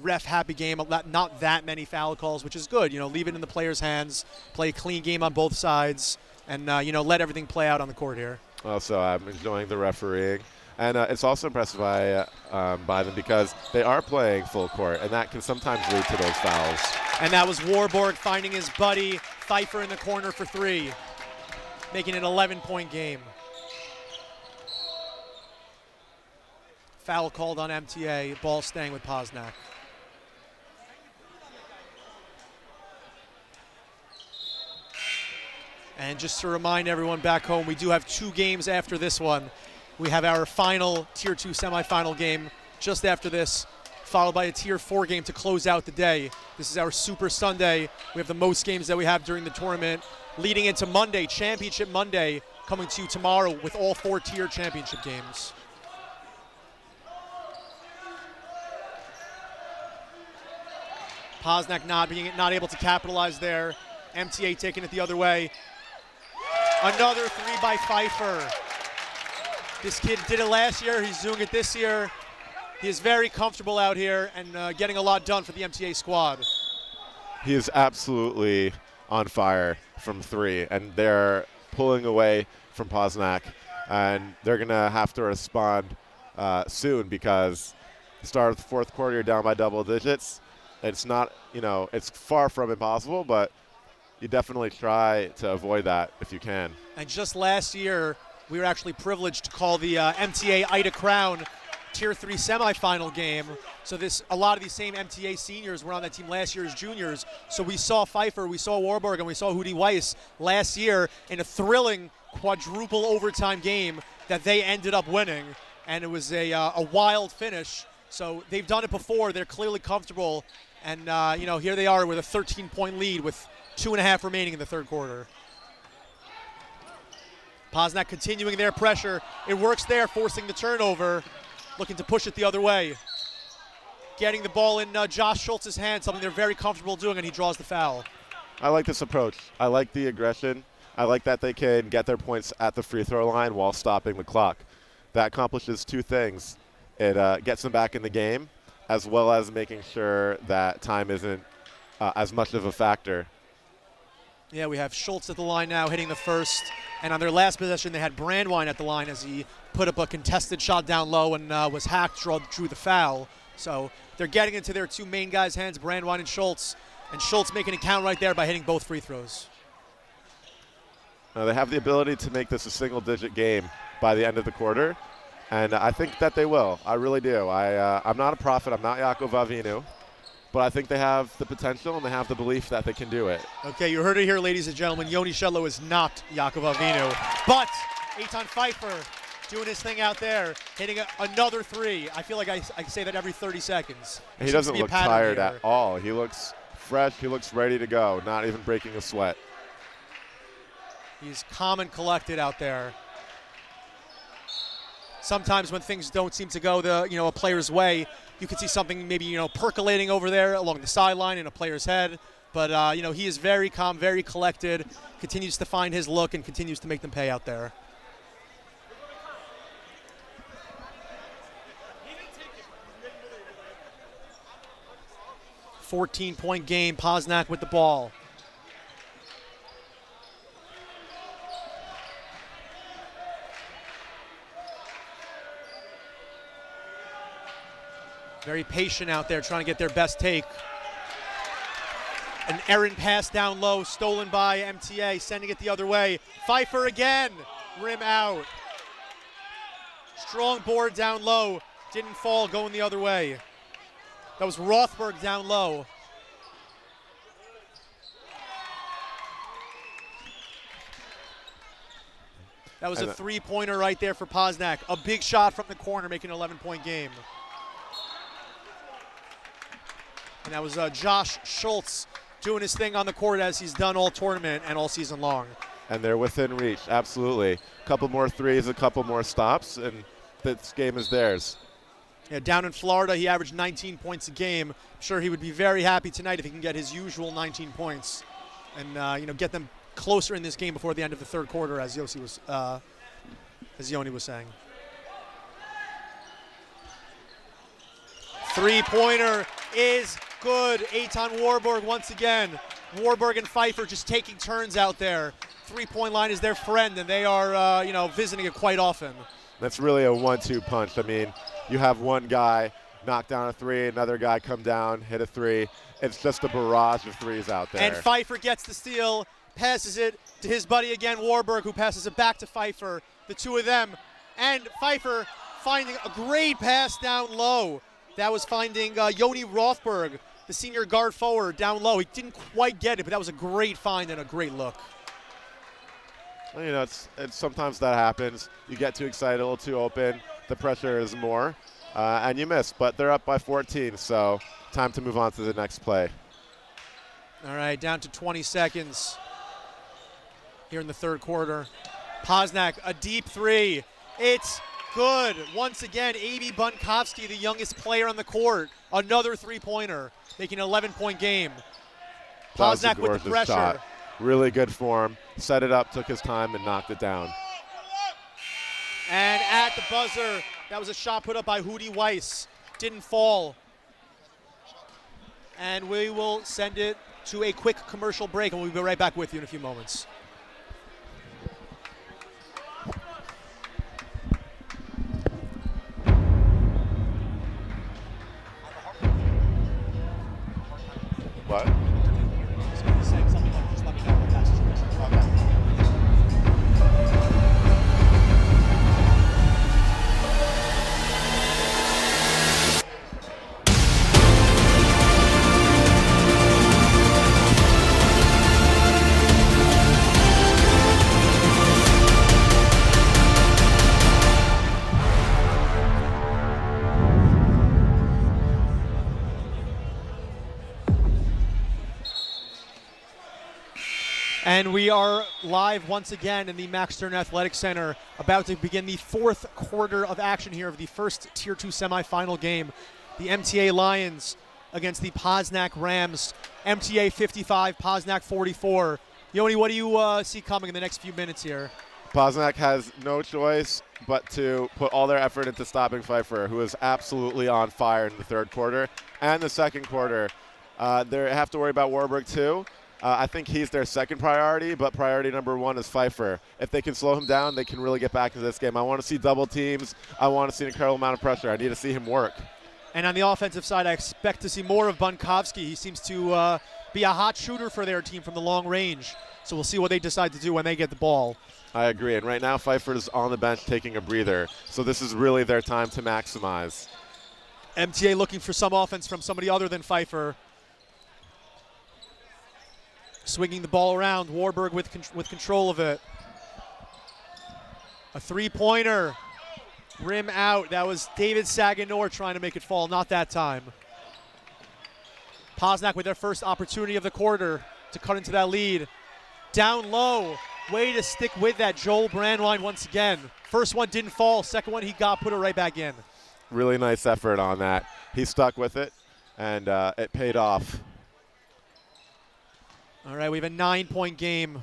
ref-happy game. Not that many foul calls, which is good. Leave it in the players' hands, play a clean game on both sides, and let everything play out on the court here. Also, I'm enjoying the refereeing. And it's also impressive by them because they are playing full court, and that can sometimes lead to those fouls. And that was Warburg finding his buddy Pfeiffer in the corner for 3, making it an 11-point game. Foul called on MTA, ball staying with Posnack. And just to remind everyone back home, we do have 2 games after this one. We have our final Tier 2 semifinal game just after this, followed by a Tier 4 game to close out the day. This is our Super Sunday. We have the most games that we have during the tournament, leading into Monday, Championship Monday, coming to you tomorrow with all 4 tier championship games. Posnack not able to capitalize there. MTA taking it the other way. Another 3 by Pfeiffer. This kid did it last year. He's doing it this year. He is very comfortable out here and getting a lot done for the MTA squad. He is absolutely on fire from 3, and they're pulling away from Posnack, and they're going to have to respond soon because start of the fourth quarter, you're down by double digits. It's not, it's far from impossible, but you definitely try to avoid that if you can. And just last year, we were actually privileged to call the MTA Ida Crown Tier 3 semifinal game. So a lot of these same MTA seniors were on that team last year as juniors. So we saw Pfeiffer, we saw Warburg, and we saw Hudi Weiss last year in a thrilling quadruple overtime game that they ended up winning. And it was a wild finish. So they've done it before. They're clearly comfortable. And, here they are with a 13-point lead with 2.5 remaining in the third quarter. Posnack continuing their pressure. It works there, forcing the turnover. Looking to push it the other way. Getting the ball in Josh Schultz's hands, something they're very comfortable doing, and he draws the foul. I like this approach. I like the aggression. I like that they can get their points at the free throw line while stopping the clock. That accomplishes 2 things. It gets them back in the game, as well as making sure that time isn't as much of a factor. Yeah, we have Schultz at the line now hitting the first. And on their last possession, they had Brandwine at the line as he put up a contested shot down low and was hacked, drew the foul. So they're getting into their two main guys' hands, Brandwine and Schultz making it count right there by hitting both free throws. They have the ability to make this a single-digit game by the end of the quarter, and I think that they will. I really do. I'm not a prophet. I'm not Jakub Avinu, but I think they have the potential and they have the belief that they can do it. Okay, you heard it here, ladies and gentlemen. Yoni Shedlo is not Jakub Avinu, but Eitan Pfeiffer doing his thing out there, hitting another three. I feel like I say that every 30 seconds. He doesn't look tired at all. He looks fresh. He looks ready to go, not even breaking a sweat. He's calm and collected out there. Sometimes when things don't seem to go a player's way, you can see something maybe percolating over there along the sideline in a player's head. But he is very calm, very collected, continues to find his look and continues to make them pay out there. "14-point game, Posnack with the ball. Very patient out there, trying to get their best take. An errant pass down low, stolen by MTA, sending it the other way. Pfeiffer again, rim out. Strong board down low, didn't fall, going the other way. That was Rothberg down low. That was a three-pointer right there for Posnack. A big shot from the corner, making an 11-point game. And that was Josh Schultz doing his thing on the court as he's done all tournament and all season long. And they're within reach, absolutely. A couple more threes, a couple more stops, and this game is theirs. Yeah, down in Florida, he averaged 19 points a game. I'm sure he would be very happy tonight if he can get his usual 19 points and get them closer in this game before the end of the third quarter, as Yoni was saying. Three-pointer is good. Eitan Warburg once again. Warburg and Pfeiffer just taking turns out there. Three-point line is their friend, and they are, visiting it quite often. That's really a 1-2 punch. I mean, you have one guy knock down a three, another guy come down, hit a three. It's just a barrage of threes out there. And Pfeiffer gets the steal, passes it to his buddy again, Warburg, who passes it back to Pfeiffer. The two of them. And Pfeiffer finding a great pass down low. That was finding Yoni Rothberg, the senior guard forward, down low. He didn't quite get it, but that was a great find and a great look. Well, it's sometimes that happens. You get too excited, a little too open. The pressure is more, and you miss. But they're up by 14, so time to move on to the next play. All right, down to 20 seconds here in the third quarter. Posnack, a deep three. It's good. Once again, A.B. Bunkovsky, the youngest player on the court. Another three-pointer, making an 11-point game. Posnack with the pressure. Shot. Really good form. Set it up, took his time, and knocked it down. And at the buzzer, that was a shot put up by Hudi Weiss. Didn't fall. And we will send it to a quick commercial break, and we'll be right back with you in a few moments. What? And we are live once again in the Max Stern Athletic Center, about to begin the fourth quarter of action here of the first Tier 2 semifinal game. The MTA Lions against the Posnack Rams. MTA 55, Posnack 44. Yoni, what do you see coming in the next few minutes here? Posnack has no choice but to put all their effort into stopping Pfeiffer, who is absolutely on fire in the third quarter and the second quarter. They have to worry about Warburg too. I think he's their second priority, but priority number one is Pfeiffer. If they can slow him down, they can really get back into this game. I want to see double teams. I want to see an incredible amount of pressure. I need to see him work. And on the offensive side, I expect to see more of Bunkovsky. He seems to be a hot shooter for their team from the long range. So we'll see what they decide to do when they get the ball. I agree. And right now, Pfeiffer's on the bench taking a breather. So this is really their time to maximize. MTA looking for some offense from somebody other than Pfeiffer. Swinging the ball around. Warburg with control of it. A three-pointer. Rim out. That was David Saganor trying to make it fall. Not that time. Posnack with their first opportunity of the quarter to cut into that lead. Down low. Way to stick with that. Joel Brandwein once again. First one didn't fall. Second one he got, put it right back in. Really nice effort on that. He stuck with it, and it paid off. All right, we have a 9-point game.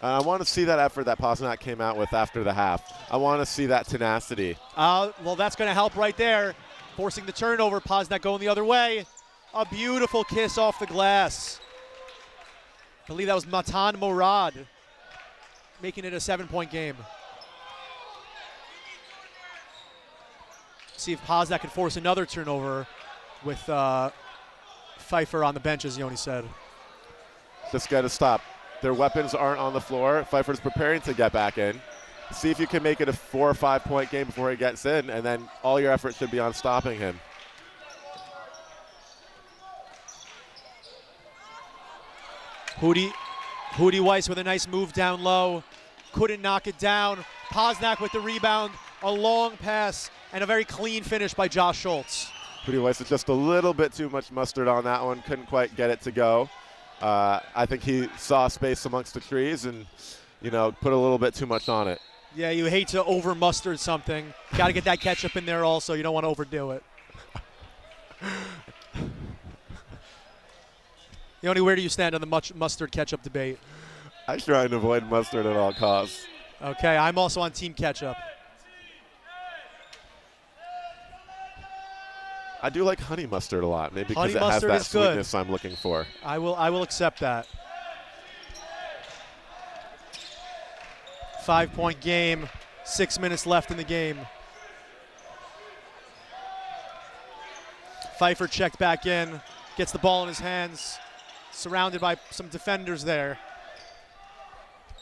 I want to see that effort that Posnack came out with after the half. I want to see that tenacity. Well, that's going to help right there. Forcing the turnover. Posnack going the other way. A beautiful kiss off the glass. I believe that was Matan Morad, making it a 7-point game. See if Posnack can force another turnover with Pfeiffer on the bench, as Yoni said. Just got to stop. Their weapons aren't on the floor. Pfeiffer's preparing to get back in. See if you can make it a 4 or 5 point game before he gets in, and then all your effort should be on stopping him. Hootie Weiss with a nice move down low. Couldn't knock it down. Posnack with the rebound. A long pass and a very clean finish by Josh Schultz. Hootie Weiss is just a little bit too much mustard on that one. Couldn't quite get it to go. I think he saw space amongst the trees and, put a little bit too much on it. Yeah, you hate to over mustard something. Got to get that ketchup in there also. You don't want to overdo it. Yoni, where do you stand on the mustard ketchup debate? I try and avoid mustard at all costs. Okay, I'm also on team ketchup. I do like honey mustard a lot, maybe because Honey it has mustard that is good. sweetness I'm looking for. I will accept that. 5-point game, 6 minutes left in the game. Pfeiffer checked back in, gets the ball in his hands, surrounded by some defenders there.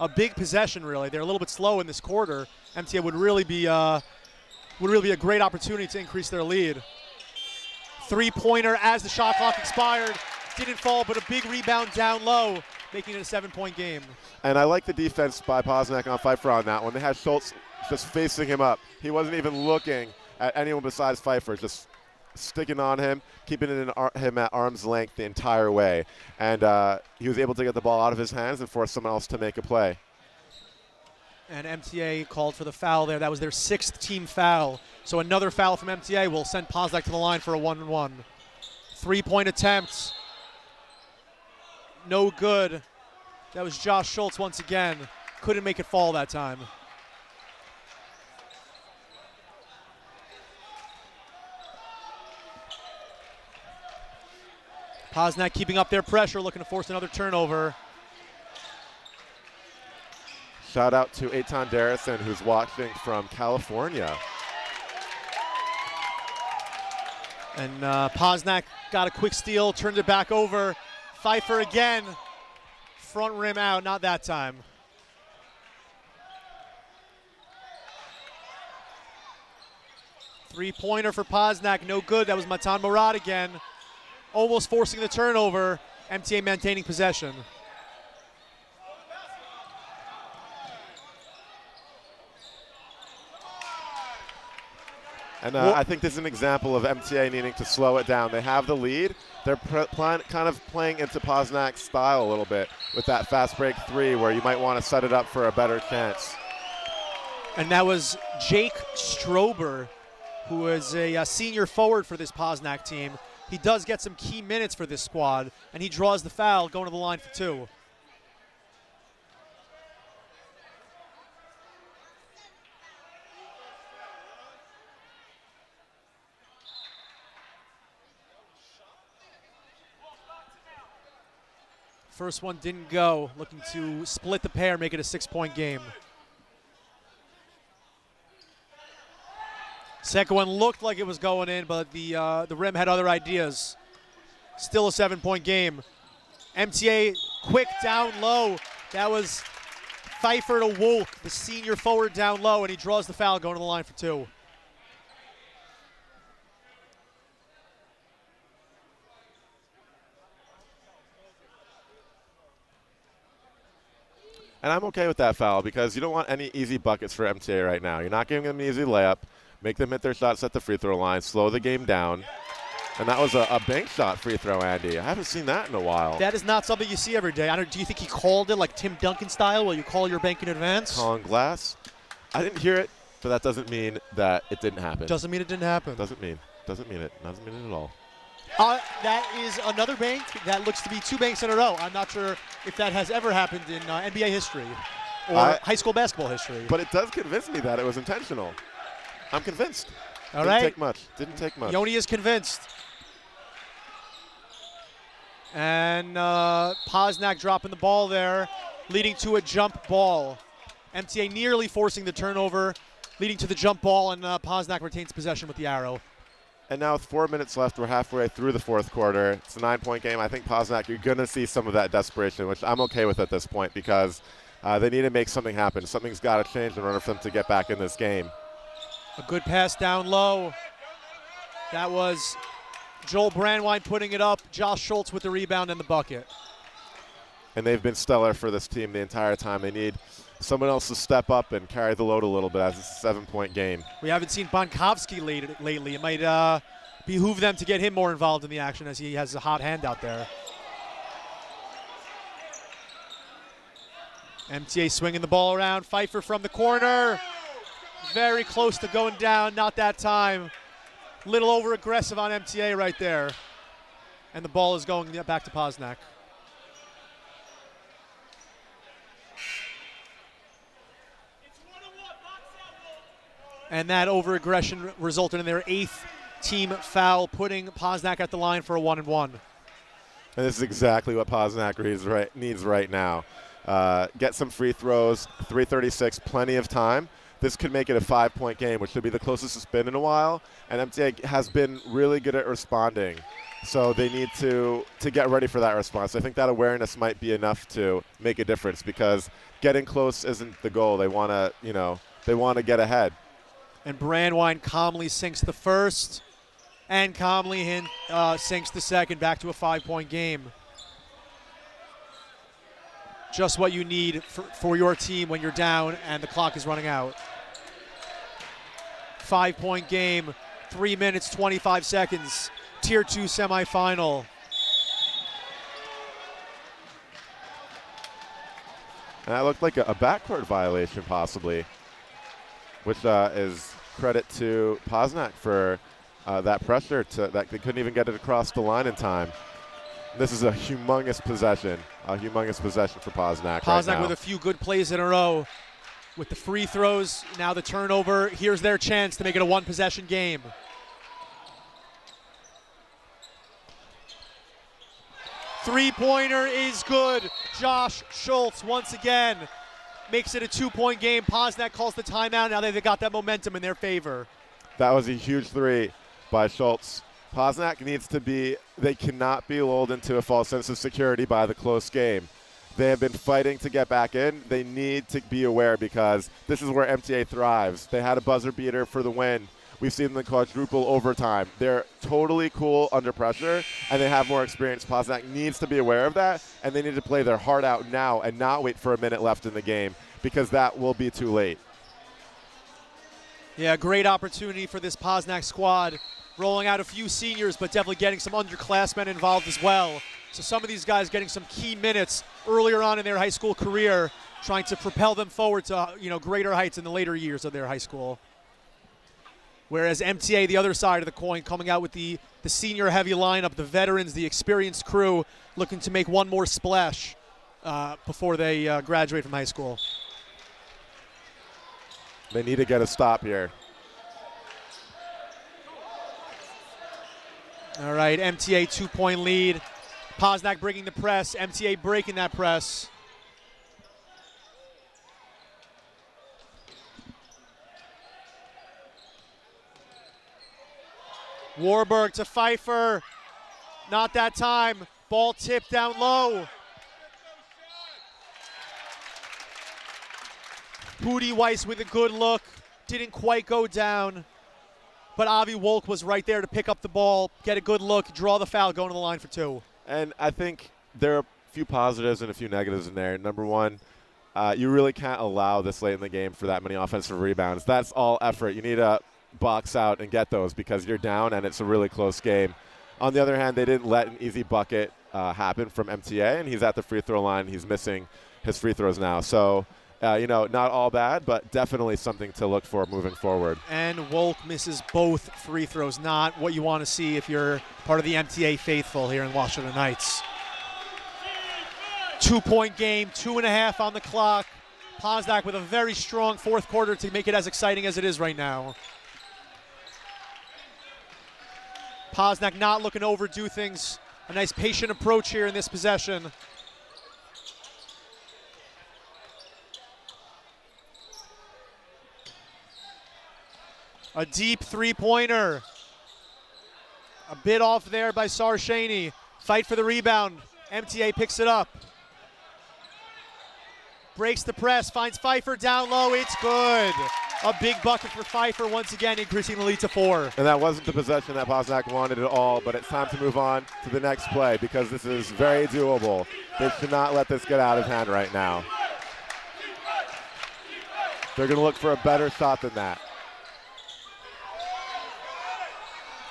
A big possession, really. They're a little bit slow in this quarter. MTA would really be a great opportunity to increase their lead. Three-pointer as the shot clock expired. Didn't fall, but a big rebound down low, making it a 7-point game. And I like the defense by Posnack on Pfeiffer on that one. They had Schultz just facing him up. He wasn't even looking at anyone besides Pfeiffer, just sticking on him, keeping him at arm's length the entire way. And he was able to get the ball out of his hands and force someone else to make a play. And MTA called for the foul there. That was their 6th team foul. So another foul from MTA will send Posnack to the line for a 1-1. 3-point attempts. No good. That was Josh Schultz once again. Couldn't make it fall that time. Posnack keeping up their pressure, looking to force another turnover. Shout out to Eitan Darrison, who's watching from California. And Posnack got a quick steal, turned it back over. Pfeiffer again. Front rim out, not that time. Three-pointer for Posnack, no good. That was Matan Morad again. Almost forcing the turnover. MTA maintaining possession. And I think this is an example of MTA needing to slow it down. They have the lead. They're kind of playing into Posnack's style a little bit with that fast break three where you might want to set it up for a better chance. And that was Jake Strober, who is a senior forward for this Posnack team. He does get some key minutes for this squad, and he draws the foul going to the line for 2. First one didn't go. Looking to split the pair, make it a 6-point game. Second one looked like it was going in, but the rim had other ideas. Still a 7-point game. MTA quick down low. That was Pfeiffer to Wolk, the senior forward down low, and he draws the foul going to the line for 2. And I'm okay with that foul because you don't want any easy buckets for MTA right now. You're not giving them an easy layup. Make them hit their shots at the free throw line, slow the game down. And that was a bank shot free throw, Andy. I haven't seen that in a while. That is not something you see every day. Do you think he called it like Tim Duncan style, where you call your bank in advance? Calling glass. I didn't hear it, but that doesn't mean that it didn't happen. Doesn't mean it didn't happen. Doesn't mean it. Doesn't mean it at all. That is another bank. That looks to be 2 banks in a row. I'm not sure if that has ever happened in NBA history or high school basketball history. But it does convince me that it was intentional. I'm convinced. All Didn't right. take much. Didn't take much. Yoni is convinced. And Posnack dropping the ball there, leading to a jump ball. MTA nearly forcing the turnover, leading to the jump ball, and Posnack retains possession with the arrow. And now with 4 minutes left, we're halfway through the fourth quarter. It's a 9-point game. I think Posnack, you're going to see some of that desperation, which I'm okay with at this point because they need to make something happen. Something's got to change in order for them to get back in this game. A good pass down low. That was Joel Brandwine putting it up. Josh Schultz with the rebound and the bucket. And they've been stellar for this team the entire time. They need someone else to step up and carry the load a little bit as it's a 7-point game. We haven't seen Bonkovsky lately. It might behoove them to get him more involved in the action as he has a hot hand out there. MTA swinging the ball around. Pfeiffer from the corner. Very close to going down, not that time. Little over aggressive on MTA right there. And the ball is going back to Posnack. And that over-aggression resulted in their 8th team foul, putting Posnack at the line for a 1-and-1. And this is exactly what Posnack needs right now. Get some free throws, 3:36, plenty of time. This could make it a 5-point game, which should be the closest it's been in a while. And MTA has been really good at responding. So they need to get ready for that response. I think that awareness might be enough to make a difference because getting close isn't the goal. They want to get ahead. And Brandwine calmly sinks the first and calmly sinks the second, back to a 5-point game. Just what you need for your team when you're down and the clock is running out. 5-point game, 3 minutes, 25 seconds, Tier 2 semifinal. And that looked like a backcourt violation possibly, which is credit to Posnack for that pressure that they couldn't even get it across the line in time. This is a humongous possession for Posnack. Posnack with a few good plays in a row. With the free throws, now the turnover. Here's their chance to make it a 1-possession game. Three-pointer is good. Josh Schultz once again makes it a 2-point game. Posnack calls the timeout. Now they've got that momentum in their favor. That was a huge three by Schultz. Posnack they cannot be lulled into a false sense of security by the close game. They have been fighting to get back in. They need to be aware because this is where MTA thrives. They had a buzzer beater for the win. We've seen them quadruple overtime. They're totally cool under pressure, and they have more experience. Posnack needs to be aware of that, and they need to play their heart out now and not wait for a minute left in the game because that will be too late. Yeah, great opportunity for this Posnack squad. Rolling out a few seniors, but definitely getting some underclassmen involved as well. So some of these guys getting some key minutes earlier on in their high school career, trying to propel them forward to greater heights in the later years of their high school. Whereas MTA, the other side of the coin, coming out with the senior heavy lineup, the veterans, the experienced crew, looking to make one more splash before they graduate from high school. They need to get a stop here. All right, MTA 2-point lead. Posnack bringing the press, MTA breaking that press. Warburg to Pfeiffer. Not that time. Ball tipped down low. Pudi Weiss with a good look. Didn't quite go down. But Avi Wolk was right there to pick up the ball, get a good look, draw the foul, going to the line for 2. And I think there are a few positives and a few negatives in there. Number one, you really can't allow this late in the game for that many offensive rebounds. That's all effort. You need to box out and get those because you're down and it's a really close game. On the other hand, they didn't let an easy bucket happen from MTA, and he's at the free throw line. He's missing his free throws now. So, not all bad, but definitely something to look for moving forward. And Wolk misses both free throws, not what you want to see if you're part of the MTA faithful here in Washington Knights. 2-point game, 2.5 on the clock. Posnack with a very strong fourth quarter to make it as exciting as it is right now. Posnack not looking to overdo things. A nice patient approach here in this possession. A deep three-pointer. A bit off there by Sarachek. Fight for the rebound. MTA picks it up. Breaks the press, finds Pfeiffer down low. It's good. A big bucket for Pfeiffer once again, increasing the lead to 4. And that wasn't the possession that Posnack wanted at all, but it's time to move on to the next play because this is very doable. They should not let this get out of hand right now. They're going to look for a better shot than that.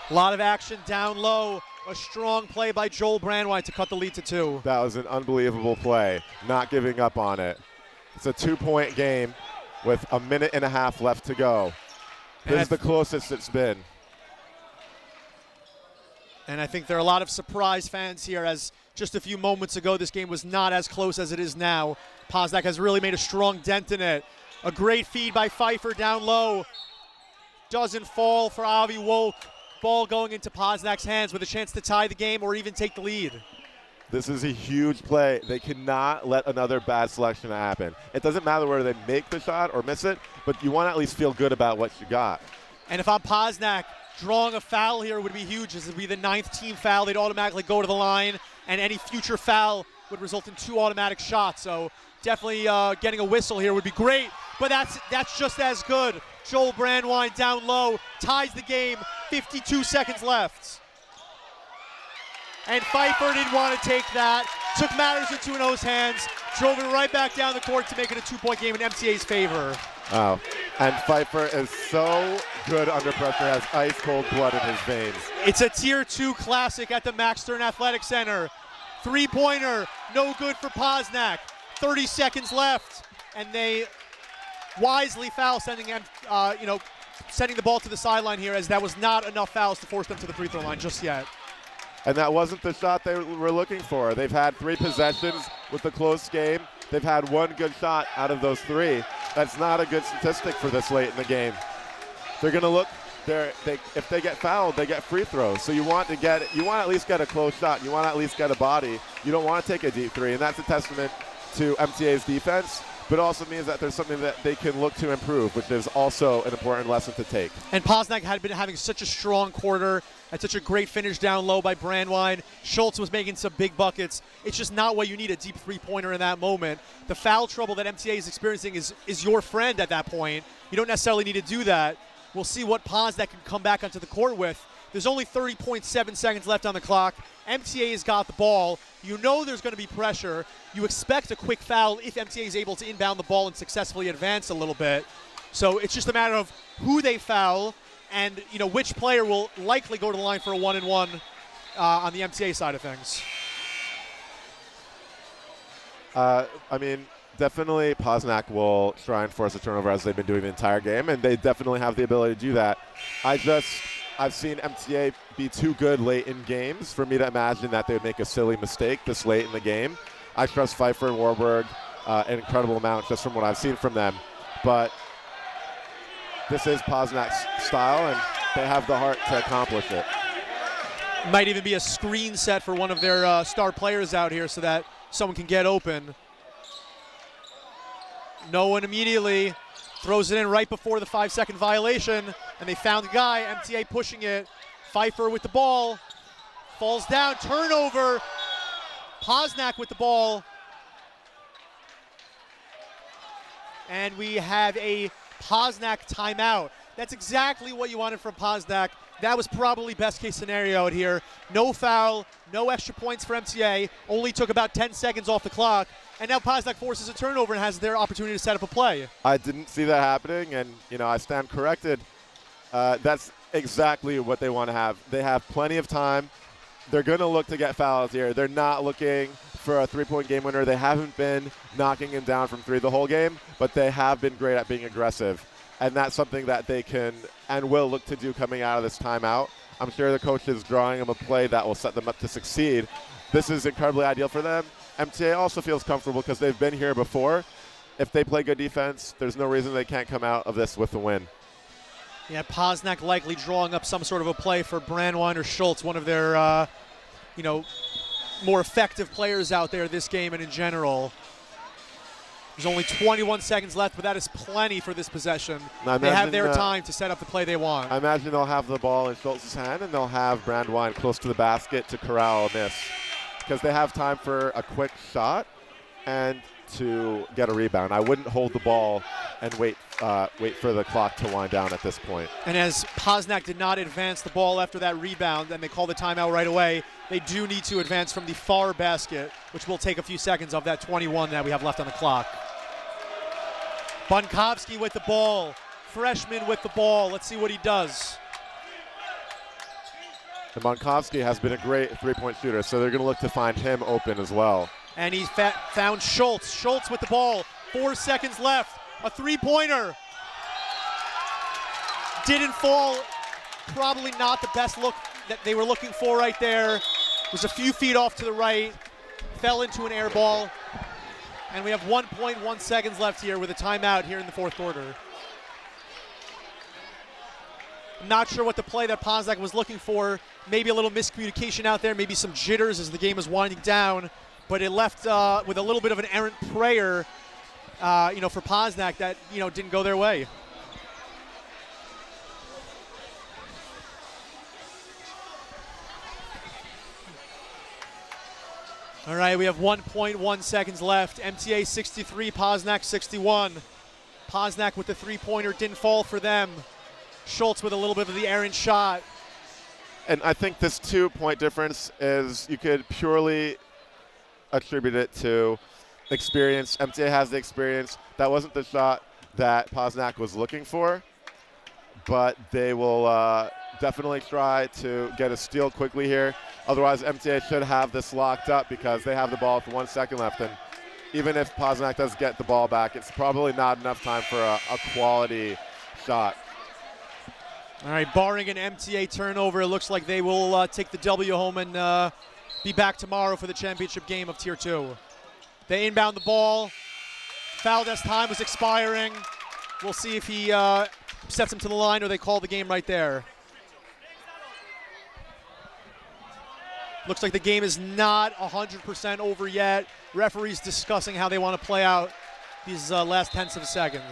A lot of action down low. A strong play by Joel Brandwine to cut the lead to 2. That was an unbelievable play, not giving up on it. It's a 2-point game with a minute and a half left to go. This is the closest it's been. And I think there are a lot of surprise fans here, as just a few moments ago this game was not as close as it is now. Posnack has really made a strong dent in it. A great feed by Pfeiffer down low. Doesn't fall for Avi Wolk. Ball going into Posnack's hands with a chance to tie the game or even take the lead. This is a huge play. They cannot let another bad selection happen. It doesn't matter whether they make the shot or miss it, but you want to at least feel good about what you got. And if I'm Posnack, drawing a foul here would be huge. This would be the 9th team foul. They'd automatically go to the line, and any future foul would result in 2 automatic shots. So definitely getting a whistle here would be great, but that's just as good. Joel Brandwine down low, ties the game, 52 seconds left. And Pfeiffer didn't want to take that, took matters into his own hands, drove it right back down the court to make it a 2-point game in MTA's favor. Wow. And Pfeiffer is so good under pressure, has ice cold blood in his veins. It's a Tier 2 classic at the Max Stern Athletic Center. 3-pointer, no good for Posnack. 30 seconds left, and they wisely foul, sending the ball to the sideline here, as that was not enough fouls to force them to the free throw line just yet. And that wasn't the shot they were looking for. They've had 3 possessions with the close game. They've had 1 good shot out of those 3. That's not a good statistic for this late in the game. They're going to look. If they get fouled, they get free throws. So you want to at least get a close shot. You want to at least get a body. You don't want to take a deep 3, and that's a testament to MTA's defense, but also means that there's something that they can look to improve, which is also an important lesson to take. And Posnack had been having such a strong quarter and such a great finish down low by Brandwine. Schultz was making some big buckets. It's just not what you need, a deep 3-pointer in that moment. The foul trouble that MTA is experiencing is your friend at that point. You don't necessarily need to do that. We'll see what Posnack can come back onto the court with. There's only 30.7 seconds left on the clock. MTA has got the ball. You know there's going to be pressure. You expect a quick foul if MTA is able to inbound the ball and successfully advance a little bit. So it's just a matter of who they foul and which player will likely go to the line for a 1-and-1 on the MTA side of things. Definitely Posnack will try and force a turnover as they've been doing the entire game, and they definitely have the ability to do that. I've seen MTA be too good late in games for me to imagine that they would make a silly mistake this late in the game. I trust Pfeiffer and Warburg an incredible amount just from what I've seen from them. But this is Posnack's style, and they have the heart to accomplish it. Might even be a screen set for one of their star players out here so that someone can get open. No one immediately throws it in right before the 5-second violation, and they found the guy. MTA pushing it. Pfeiffer with the ball. Falls down, turnover. Posnack with the ball. And we have a Posnack timeout. That's exactly what you wanted from Posnack. That was probably best case scenario out here. No foul, no extra points for MTA. Only took about 10 seconds off the clock. And now Posnack forces a turnover and has their opportunity to set up a play. I didn't see that happening, and I stand corrected. That's exactly what they want to have. They have plenty of time. They're going to look to get fouls here. They're not looking for a three-point game winner. They haven't been knocking him down from three the whole game, but they have been great at being aggressive. And that's something that they can and will look to do coming out of this timeout. I'm sure the coach is drawing them a play that will set them up to succeed. This is incredibly ideal for them. MTA also feels comfortable because they've been here before. If they play good defense, there's no reason they can't come out of this with a win. Yeah, Posnack likely drawing up some sort of a play for Brandwein or Schultz, one of their, more effective players out there this game and in general. There's only 21 seconds left, but that is plenty for this possession. They have their time to set up the play they want. I imagine they'll have the ball in Schultz's hand, and they'll have Brandwein close to the basket to corral a miss, because they have time for a quick shot and to get a rebound. I wouldn't hold the ball and wait for the clock to wind down at this point. And as Posnack did not advance the ball after that rebound, and they call the timeout right away, they do need to advance from the far basket, which will take a few seconds of that 21 that we have left on the clock. Bunkovsky with the ball, freshman with the ball. Let's see what he does. And Bunkovsky has been a great three-point shooter, so they're going to look to find him open as well. And he's found Schultz. Schultz with the ball. 4 seconds left. A three-pointer. Didn't fall. Probably not the best look that they were looking for right there. Was a few feet off to the right. Fell into an air ball. And we have 1.1 seconds left here with a timeout here in the fourth quarter. I'm not sure what the play that Posnack was looking for. Maybe a little miscommunication out there. Maybe some jitters as the game is winding down. But it left with a little bit of an errant prayer, for Posnack that, didn't go their way. All right, we have 1.1 seconds left. MTA 63, Posnack 61. Posnack with the three-pointer didn't fall for them. Schultz with a little bit of the errant shot. And I think this 2-point difference is, you could purely attribute it to experience. MTA has the experience. That wasn't the shot that Posnack was looking for, but they will definitely try to get a steal quickly here. Otherwise, MTA should have this locked up because they have the ball with 1 second left. And even if Posnack does get the ball back, it's probably not enough time for a quality shot. All right, barring an MTA turnover, it looks like they will take the W home and be back tomorrow for the championship game of Tier 2. They inbound the ball. Valdez's time was expiring. We'll see if he sets him to the line or they call the game right there. Looks like the game is not 100% over yet. Referees discussing how they want to play out these last tenths of a second.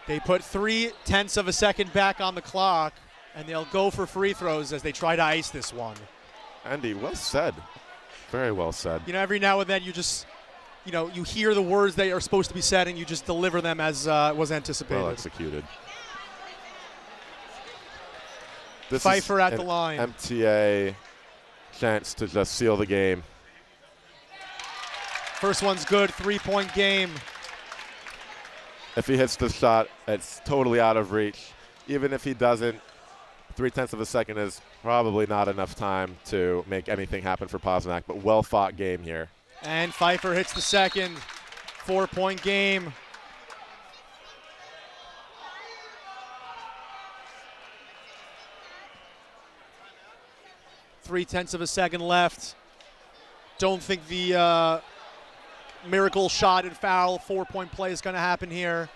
They put 0.3 of a second back on the clock, and they'll go for free throws as they try to ice this one. Andy, well said. Very well said. Every now and then you just, you hear the words that are supposed to be said, and you just deliver them as was anticipated. Well executed. This Pfeiffer at the line. MTA chance to just seal the game. First one's good, 3-point game. If he hits the shot, it's totally out of reach. Even if he doesn't, 0.3 of a second is probably not enough time to make anything happen for Posnack, but well-fought game here. And Pfeiffer hits the second. 4-point game. 3/10 of a second left. Don't think the miracle shot and foul 4-point play is going to happen here.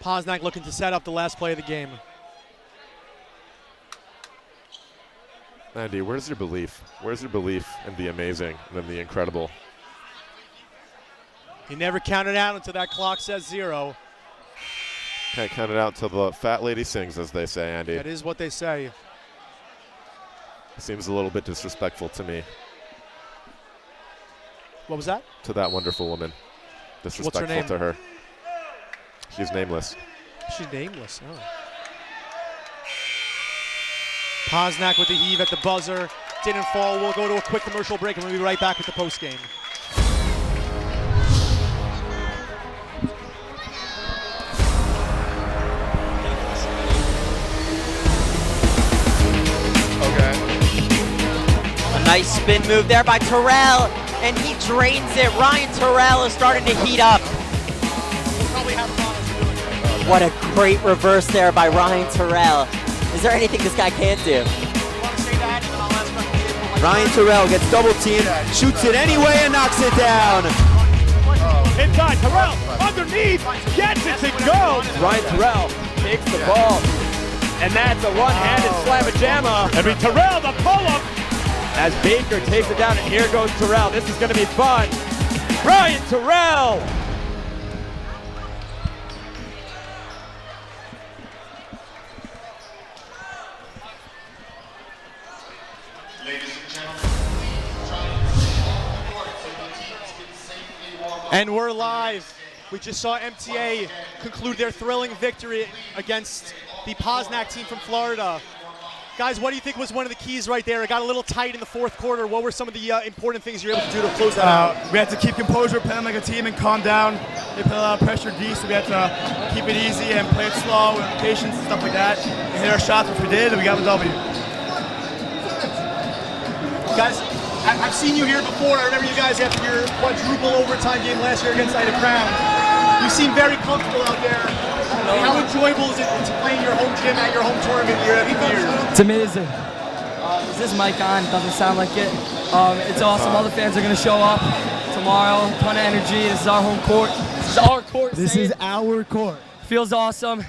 Posnack looking to set up the last play of the game. Andy, where's your belief? Where's your belief in the amazing and in the incredible? He never counted out until that clock says 0. Can't count it out until the fat lady sings, as they say, Andy. That is what they say. Seems a little bit disrespectful to me. What was that? To that wonderful woman. Disrespectful What's her name? to her. She's nameless. She's nameless. Oh. Posnack with the heave at the buzzer. Didn't fall. We'll go to a quick commercial break and we'll be right back with the post game. A nice spin move there by Terrell, and he drains it. Ryan Terrell is starting to heat up. What a great reverse there by Ryan Terrell. Is there anything this guy can't do? Ryan Terrell gets double teamed, shoots it anyway and knocks it down. Inside, Terrell underneath, gets it to go. Ryan Terrell takes the ball, and that's a one-handed slamma-jamma. Terrell, the pull-up. As Baker takes it down, and here goes Terrell. This is going to be fun. Ryan Terrell! And we're live. We just saw MTA conclude their thrilling victory against the Posnack team from Florida. Guys, what do you think was one of the keys right there? It got a little tight in the fourth quarter. What were some of the important things you were able to do to close that out? We had to keep composure, play them like a team, and calm down. They put a lot of pressure D, so we had to keep it easy and play it slow and patience and stuff like that. And hit our shots, which we did, and we got the W. Guys, I've seen you here before. I remember you guys after your quadruple overtime game last year against Ida Crown. You seem very comfortable out there. How enjoyable is it to play in your home gym at your home tournament year after year? It's amazing. Is this mic on? Doesn't sound like it. It's awesome. All the fans are going to show up tomorrow. Ton of energy. This is our home court. This is our court. This is our court. Feels awesome.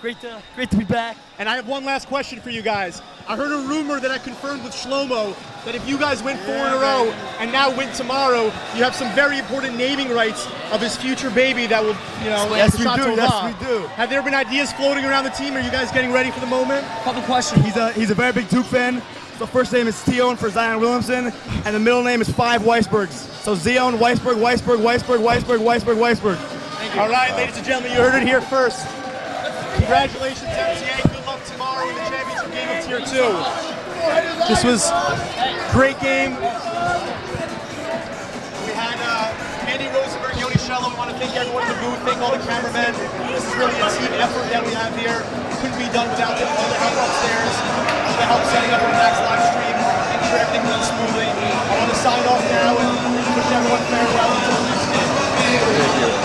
Great to be back. And I have one last question for you guys. I heard a rumor that I confirmed with Shlomo that if you guys win 4 in a row and now win tomorrow, you have some very important naming rights of his future baby that will, Yes, we do. Yes, we do. Have there been ideas floating around the team? Are you guys getting ready for the moment? Couple questions. He's a very big Duke fan. So first name is Tion for Zion Williamson, and the middle name is 5 Weisbergs. So Zion, Weisberg, Weisberg, Weisberg, Weisberg, Weisberg, Weisberg. Thank you. All right, ladies and gentlemen, you heard it here first. Congratulations, MTA. Good luck tomorrow in the championship game of Tier 2. This was a great game. We had Andy Rosenberg, Yoni Shello. We want to thank everyone in the booth, thank all the cameramen. This is really a team effort that we have here. Couldn't be done without them. All the help upstairs, all the help setting up our next live stream, making sure everything runs smoothly. I want to sign off now and wish everyone farewell until the next game. Thank you.